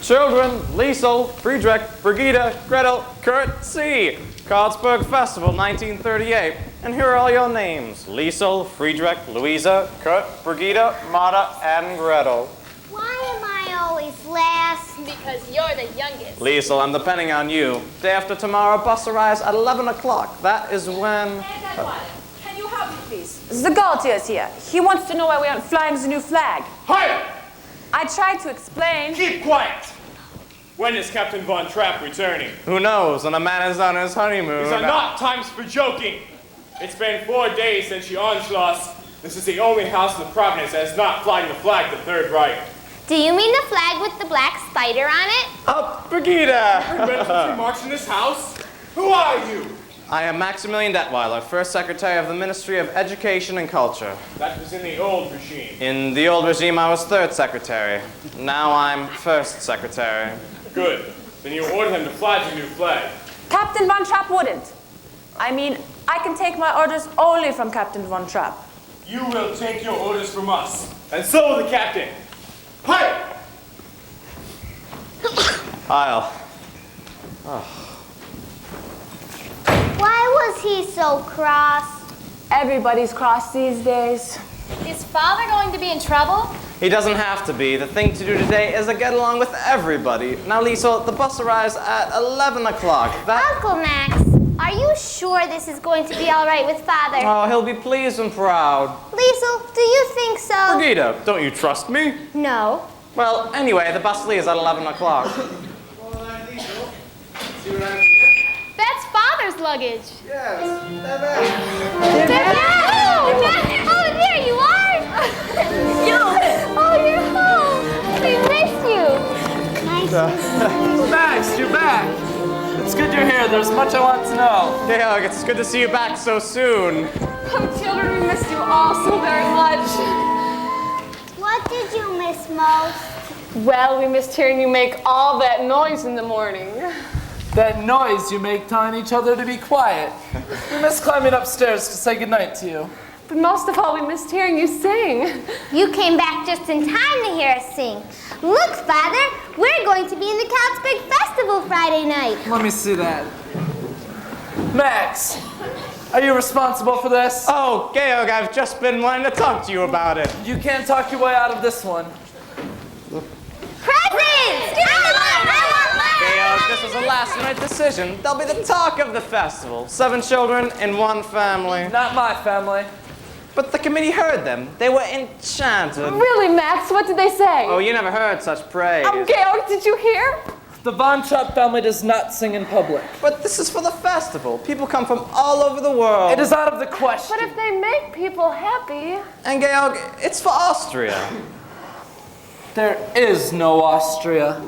Children, Liesel, Friedrich, Brigitte, Gretel, Kurt, C. Carlsberg Festival, 1938. And here are all your names. Liesel, Friedrich, Louisa, Kurt, Brigitte, Marta, and Gretel. Why am I always last? Because you're the youngest. Liesel, I'm depending on you. Day after tomorrow, bus arrives at 11 o'clock. That is when... Can you help me, please? Zagaltia's here. He wants to know why we aren't flying the new flag. Hi! I tried to explain. Keep quiet! When is Captain Von Trapp returning? Who knows when a man is on his honeymoon? These are not times for joking. It's been 4 days since she Anschloss. This is the only house in the province that is not flying the flag the Third Reich. Do you mean the flag with the black spider on it? Oh, Brigida! You march in this house? Who are you? I am Maximilian Detweiler, First Secretary of the Ministry of Education and Culture. That was in the old regime. In the old regime, I was Third Secretary. Now I'm First Secretary. Good. Then you order them to fly the new flag. Captain Von Trapp wouldn't. I mean, I can take my orders only from Captain Von Trapp. You will take your orders from us. And so will the captain. Hi! I'll. Oh. Why was he so cross? Everybody's cross these days. Is Father going to be in trouble? He doesn't have to be. The thing to do today is to get along with everybody. Now, Liesel, the bus arrives at 11 o'clock. Uncle Max, are you sure this is going to be all right with Father? Oh, he'll be pleased and proud. Liesel, do you think so? Brigida, don't you trust me? No. Well, anyway, the bus leaves at 11 o'clock. That's Father's luggage. Dad! Oh, there you are! Oh, you're home! We missed you! Nice to see you. Max, you're back! It's good you're here. There's much I want to know. Yeah, it's good to see you back so soon. Oh, children, we missed you all so very much. What did you miss most? Well, we missed hearing you make all that noise in the morning. That noise you make telling each other to be quiet. We miss climbing upstairs to say goodnight to you. But most of all, we missed hearing you sing. You came back just in time to hear us sing. Look, Father, we're going to be in the Count's Big Festival Friday night. Let me see that. Max, are you responsible for this? Oh, Georg, I've just been wanting to talk to you about it. You can't talk your way out of this one. Presents! Georg, this was a last-minute decision. They'll be the talk of the festival. 7 children in one family. Not my family. But the committee heard them. They were enchanted. Really, Max? What did they say? Oh, you never heard such praise. Georg, did you hear? The Von Trapp family does not sing in public. But this is for the festival. People come from all over the world. It is out of the question. But if they make people happy... And Georg, it's for Austria. There is no Austria.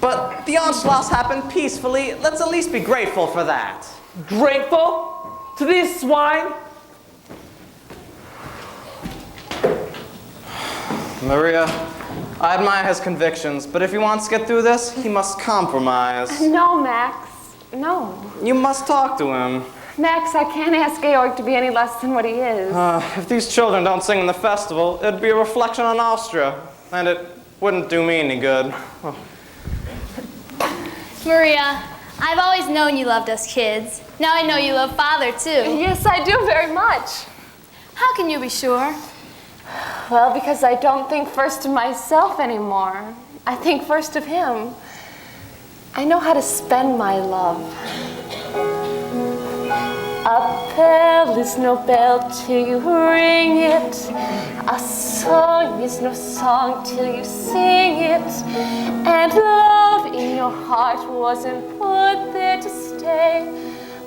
But the Anschluss happened peacefully. Let's at least be grateful for that. Grateful? To these swine? Maria, I admire his convictions, but if he wants to get through this, he must compromise. No, Max. No. You must talk to him. Max, I can't ask Georg to be any less than what he is. If these children don't sing in the festival, it'd be a reflection on Austria, and it wouldn't do me any good. Oh. Maria, I've always known you loved us kids. Now I know you love Father, too. Yes, I do very much. How can you be sure? Well, because I don't think first of myself anymore. I think first of him. I know how to spend my love. A bell is no bell till you ring it. A song is no song till you sing it. And love in your heart wasn't put there to stay.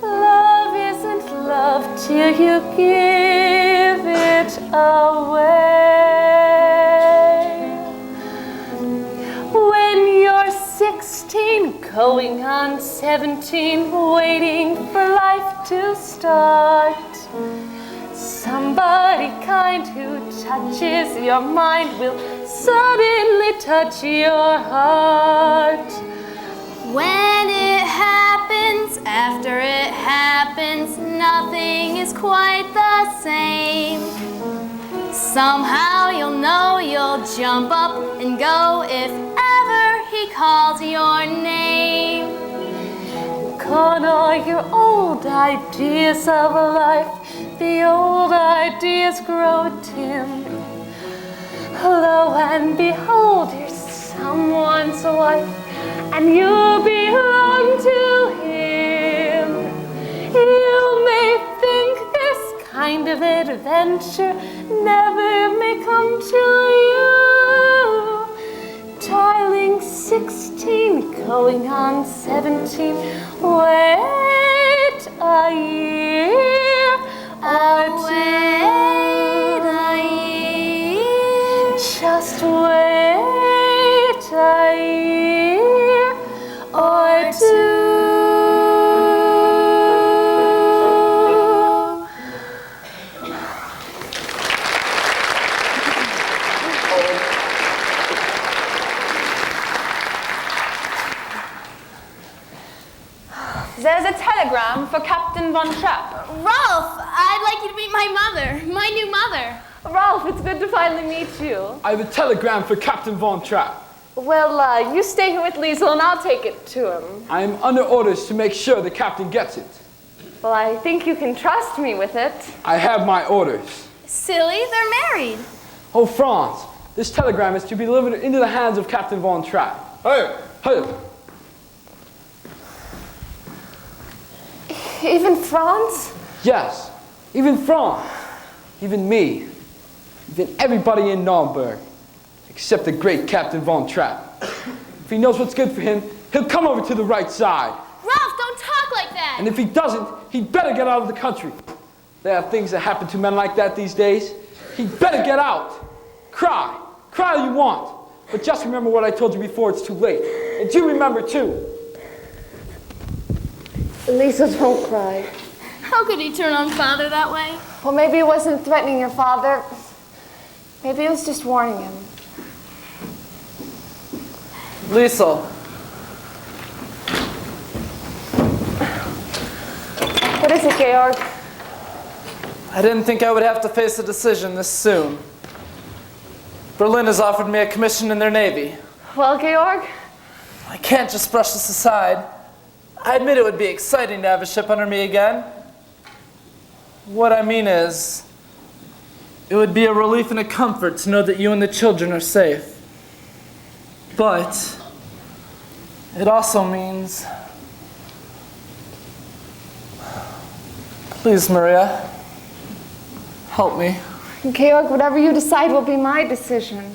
Love isn't love till you give it away. When you're 16, going on 17, waiting for life to start, somebody kind who touches your mind will suddenly touch your heart. When it happens, after it happens, nothing is quite the same. Somehow you'll know, you'll jump up and go if ever he calls your name. Gone are your old ideas of life, the old ideas grow dim. Lo and behold, you're someone's wife, and you belong to him. You may think this kind of adventure never may come to you. Darling, 16, going on 17, wait a year or two. Wait a year. Just wait a year or two. There's a telegram for Captain Von Trapp. Ralph, I'd like you to meet my mother, my new mother. Ralph, it's good to finally meet you. I have a telegram for Captain Von Trapp. Well, you stay here with Liesel and I'll take it to him. I am under orders to make sure the captain gets it. Well, I think you can trust me with it. I have my orders. Silly, they're married. Oh, Franz, this telegram is to be delivered into the hands of Captain Von Trapp. Hey! Hey! Even Franz? Yes, even Franz, even me, even everybody in Nürnberg, except the great Captain Von Trapp. If he knows what's good for him, he'll come over to the right side. Ralph, don't talk like that. And if he doesn't, he'd better get out of the country. There are things that happen to men like that these days. He'd better get out. Cry all you want. But just remember what I told you before it's too late. And you remember too. Lisa, don't cry. How could he turn on Father that way? Well, maybe it wasn't threatening your father. Maybe it was just warning him. Liesel, What is it, Georg? I didn't think I would have to face a decision this soon. Berlin has offered me a commission in their navy. Well, Georg? I can't just brush this aside. I admit it would be exciting to have a ship under me again. What I mean is, it would be a relief and a comfort to know that you and the children are safe. But it also means, please, Maria, help me. Georg, whatever you decide will be my decision.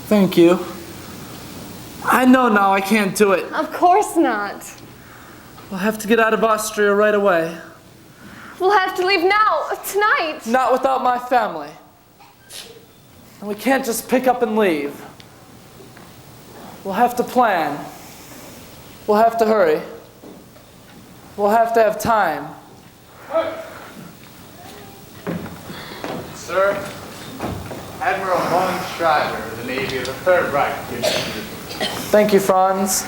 Thank you. I know now I can't do it. Of course not. We'll have to get out of Austria right away. We'll have to leave now, tonight. Not without my family. And we can't just pick up and leave. We'll have to plan. We'll have to hurry. We'll have to have time. Sir, Admiral von Schreiber of the Navy of the Third Reich. Thank you, Franz.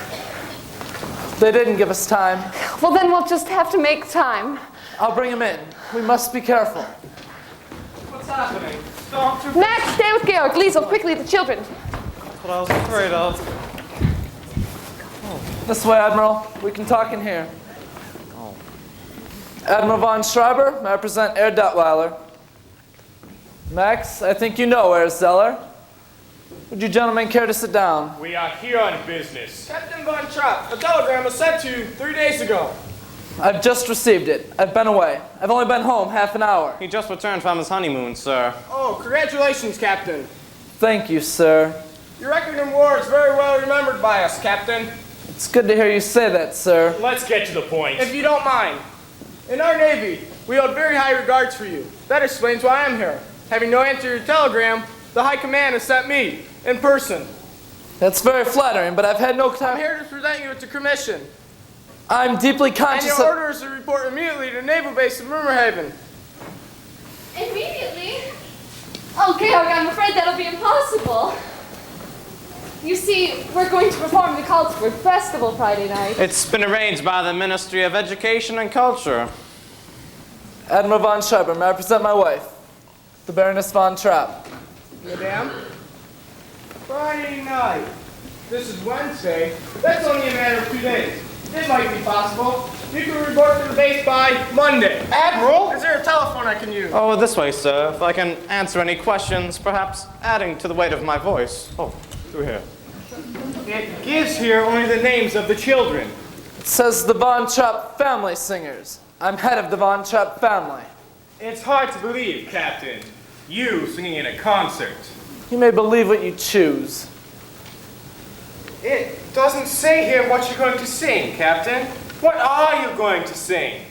They didn't give us time. Well, then we'll just have to make time. I'll bring him in. We must be careful. What's happening? Max, stay with Georg. Liesel, quickly, the children. That's what I was afraid of. This way, Admiral. We can talk in here. Admiral von Schreiber, may I present Herr Detweiler. Max, I think you know Herr Zeller. Would you gentlemen care to sit down? We are here on business. Captain Von Trapp, a telegram was sent to you 3 days ago. I've just received it. I've been away. I've only been home half an hour. He just returned from his honeymoon, sir. Oh, congratulations, Captain. Thank you, sir. Your record in war is very well remembered by us, Captain. It's good to hear you say that, sir. Let's get to the point. If you don't mind. In our Navy, we hold very high regards for you. That explains why I'm here. Having no answer to your telegram, the High Command has sent me, in person. That's very flattering, but I've had no I'm time. here to present you with the commission. I'm deeply conscious And your of... order is to report immediately to Naval Base of Bremerhaven. Immediately? Oh, Georg, I'm afraid that'll be impossible. You see, we're going to perform the Karlsburg Festival Friday night. It's been arranged by the Ministry of Education and Culture. Admiral von Schreiber, may I present my wife, the Baroness von Trapp. Madame? Friday night. This is Wednesday. That's only a matter of 2 days. It might be possible. You can report to the base by Monday. Admiral, is there a telephone I can use? Oh, this way, sir. If I can answer any questions, perhaps adding to the weight of my voice. Oh, through here. It gives here only the names of the children. It says the Von Trapp Family Singers. I'm head of the Von Trapp family. It's hard to believe, Captain. You singing in a concert. You may believe what you choose. It doesn't say here what you're going to sing, Captain. What are you going to sing?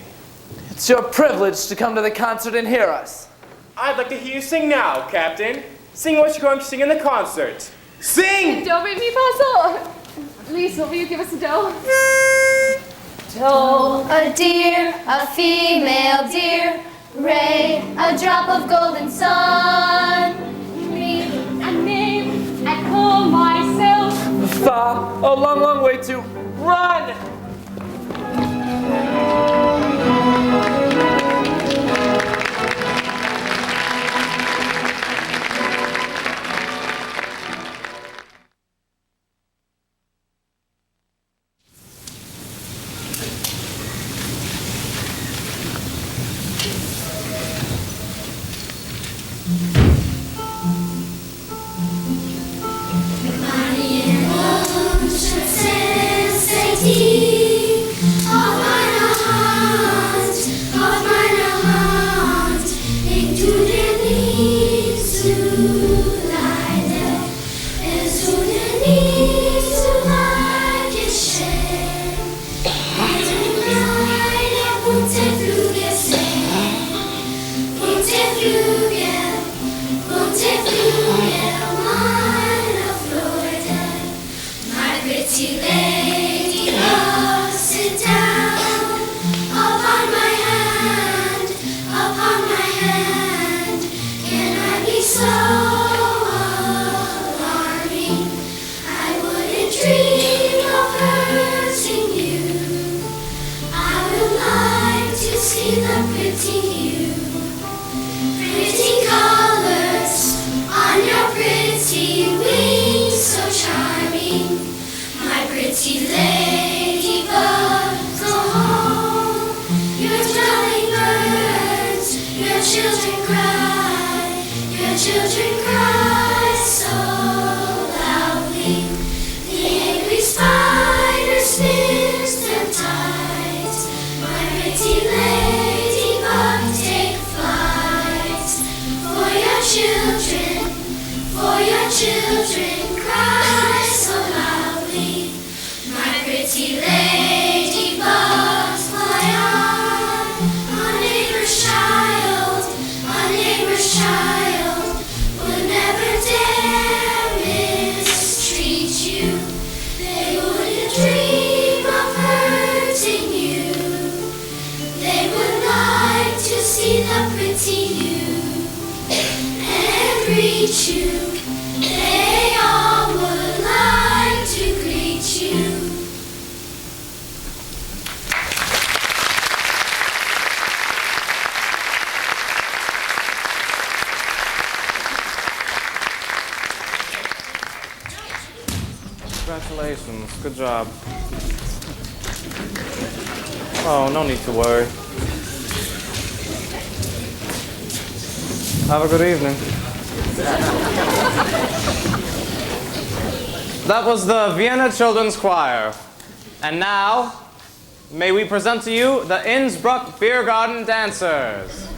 It's your privilege to come to the concert and hear us. I'd like to hear you sing now, Captain. Sing what you're going to sing in the concert. Sing! Do, re, mi, fa, sol. Lisa, will you give us a do? Do, a deer, a female deer. Ray, a drop of golden sun. Me, a name, I call myself. Fa, a long, long way to run! Congratulations. Good job. Oh, no need to worry. Have a good evening. That was the Vienna Children's Choir. And now, may we present to you the Innsbruck Beer Garden Dancers.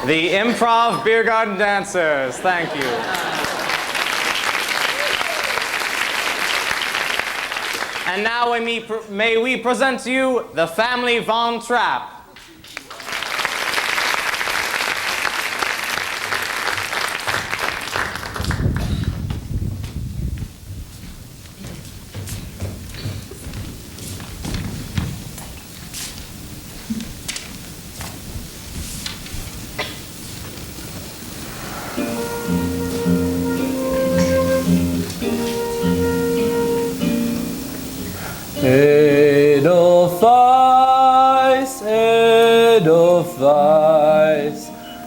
The Improv Beer Garden Dancers. Thank you. And now may we present to you the family Von Trapp. Edelweiss, Edelweiss,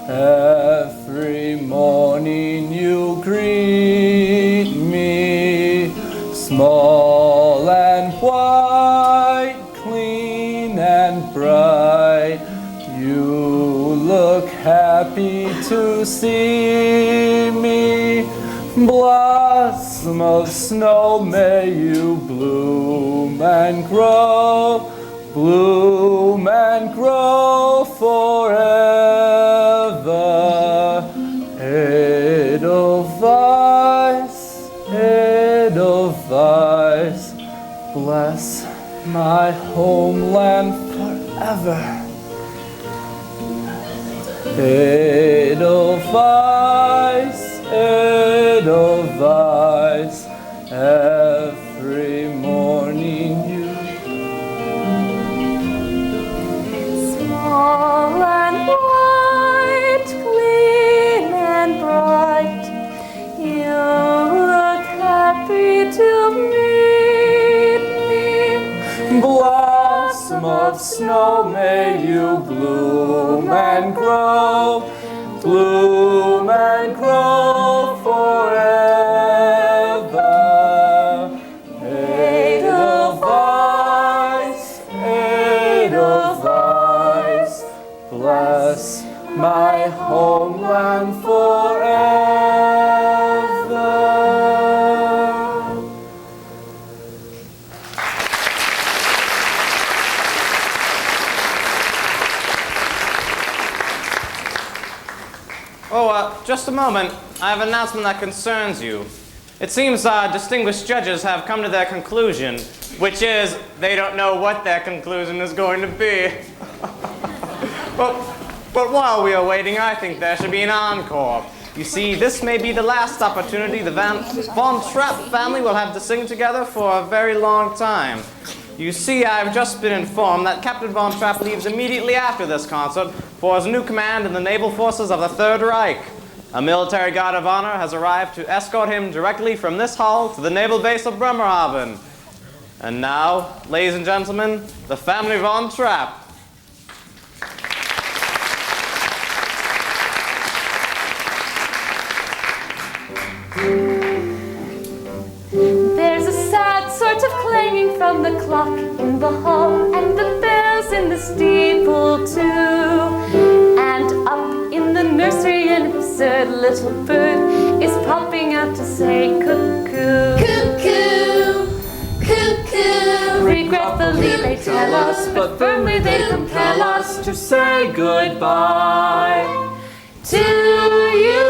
every morning you greet me, small and white, clean and bright, you look happy to see me. Blossom of snow, may you bloom and grow forever. Edelweiss, Edelweiss, bless my homeland forever. Edelweiss, Edelweiss, every morning you small and white, clean and bright, you look happy to meet me. Blossom of snow, may you bloom and grow forever. Edelweiss, Edelweiss, bless my homeland forever. Oh, just a moment. I have an announcement that concerns you. It seems distinguished judges have come to their conclusion, which is they don't know what their conclusion is going to be. But while we are waiting, I think there should be an encore. You see, this may be the last opportunity the Von Trapp family will have to sing together for a very long time. You see, I've just been informed that Captain Von Trapp leaves immediately after this concert for his new command in the naval forces of the Third Reich. A military guard of honor has arrived to escort him directly from this hall to the naval base of Bremerhaven. And now, ladies and gentlemen, the family Von Trapp. There's a sad sort of clanging from the clock in the hall, and the bells in the steeple too. And up in the nursery an absurd little bird is popping out to say cuckoo. Cuckoo, cuckoo. Regretfully they tell us, but firmly they compel us to say goodbye to you.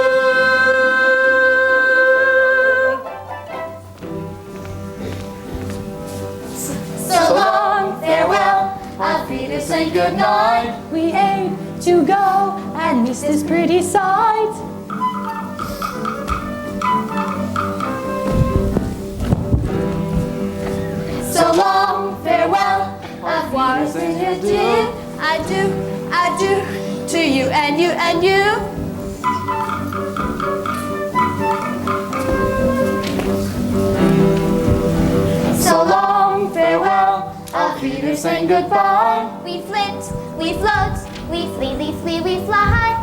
So long, farewell, auf Wiedersehen, good night. We hate to go and miss this pretty sight. So long, farewell, auf Wiedersehen, adieu. Adieu to you and you and you. So long, farewell, auf Wiedersehen, goodbye. We flit, we float, we flee, we fly.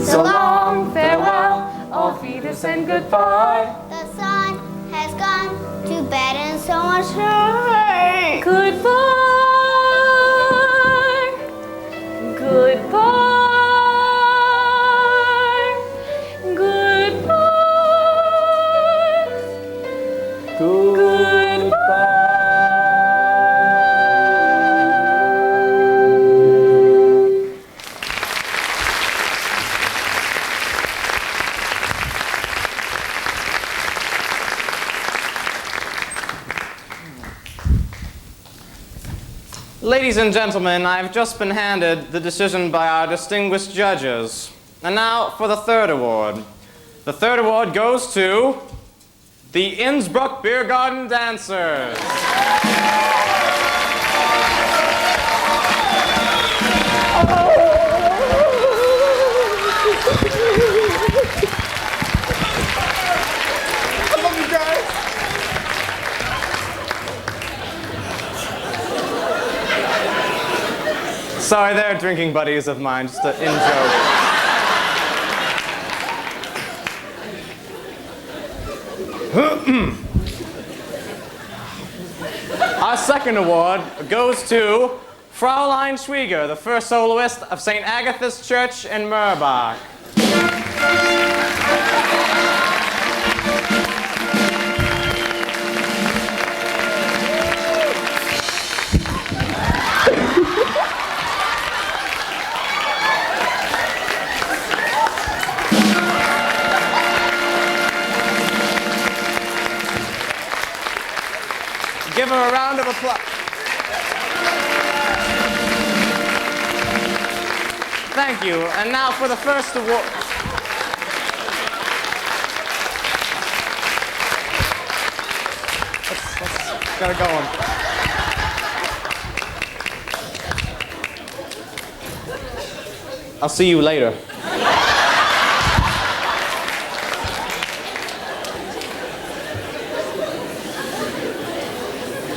So long, farewell, auf Wiedersehen, goodbye. The sun has gone to bed and so much hurry. Goodbye, goodbye. Goodbye. Ladies and gentlemen, I've just been handed the decision by our distinguished judges. And now for the third award. The third award goes to the Innsbruck Beer Garden Dancers. I love you guys. Sorry, they're drinking buddies of mine, just an in-joke. Our second award goes to Fraulein Schwieger, the first soloist of St. Agatha's Church in Murbach. Give her a round of applause. Thank you. And now for the first award. Let's get it going. I'll see you later.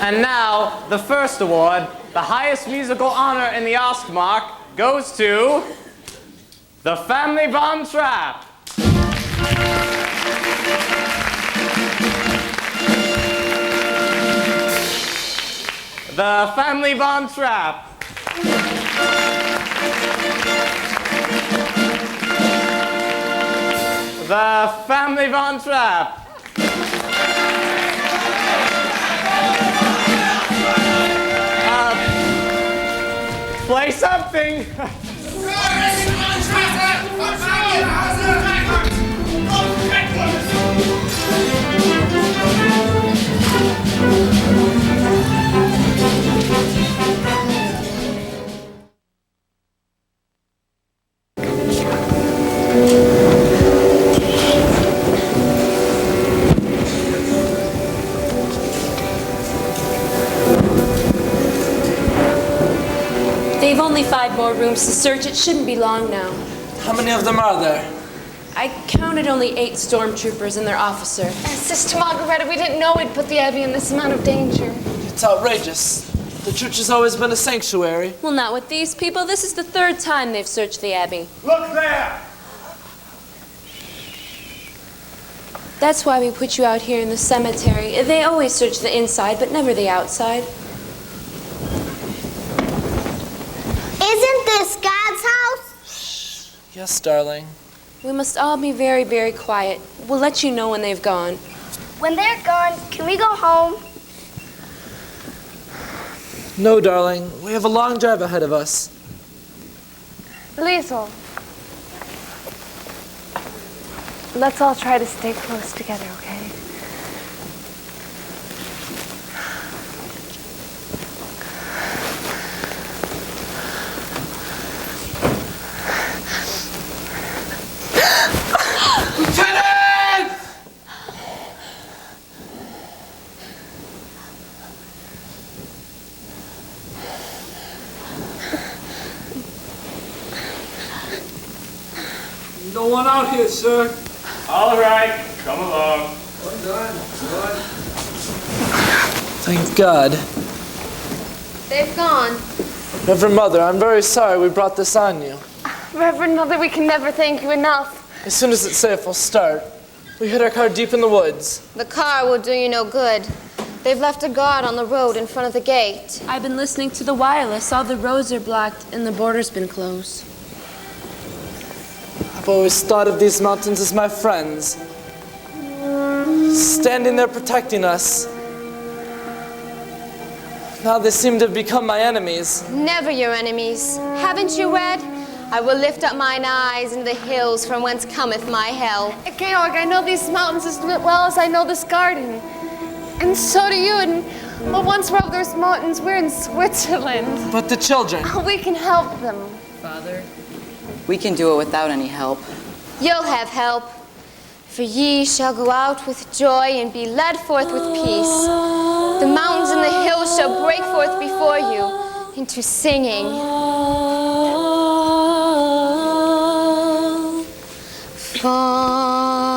And now, the first award, the highest musical honor in the Ostmark, goes to the Family Von Trapp. The Family Von Trapp. The Family Von Trapp. Play something! They've only 5 more rooms to search. It shouldn't be long now. How many of them are there? I counted only 8 stormtroopers and their officer. Sister Margareta, we didn't know we'd put the Abbey in this amount of danger. It's outrageous. The church has always been a sanctuary. Well, not with these people. This is the 3rd time they've searched the Abbey. Look there! That's why we put you out here in the cemetery. They always search the inside, but never the outside. Isn't this God's house? Yes, darling. We must all be very, very quiet. We'll let you know when they've gone. When they're gone, can we go home? No, darling. We have a long drive ahead of us. Liesl, let's all try to stay close together, okay? Lieutenant! No one out here, sir. All right, come along. Thank God. They've gone. Reverend Mother, I'm very sorry we brought this on you. Reverend Mother, we can never thank you enough. As soon as it's safe, we'll start. We hid our car deep in the woods. The car will do you no good. They've left a guard on the road in front of the gate. I've been listening to the wireless. All the roads are blocked and the border's been closed. I've always thought of these mountains as my friends, standing there protecting us. Now they seem to have become my enemies. Never your enemies. Haven't you read? I will lift up mine eyes in the hills from whence cometh my help. Georg, I know these mountains as well as I know this garden. And so do you, and Well, once we're up those mountains, we're in Switzerland. But the children. We can help them. Father? We can do it without any help. You'll have help. For ye shall go out with joy and be led forth with peace. The mountains and the hills shall break forth before you into singing. Far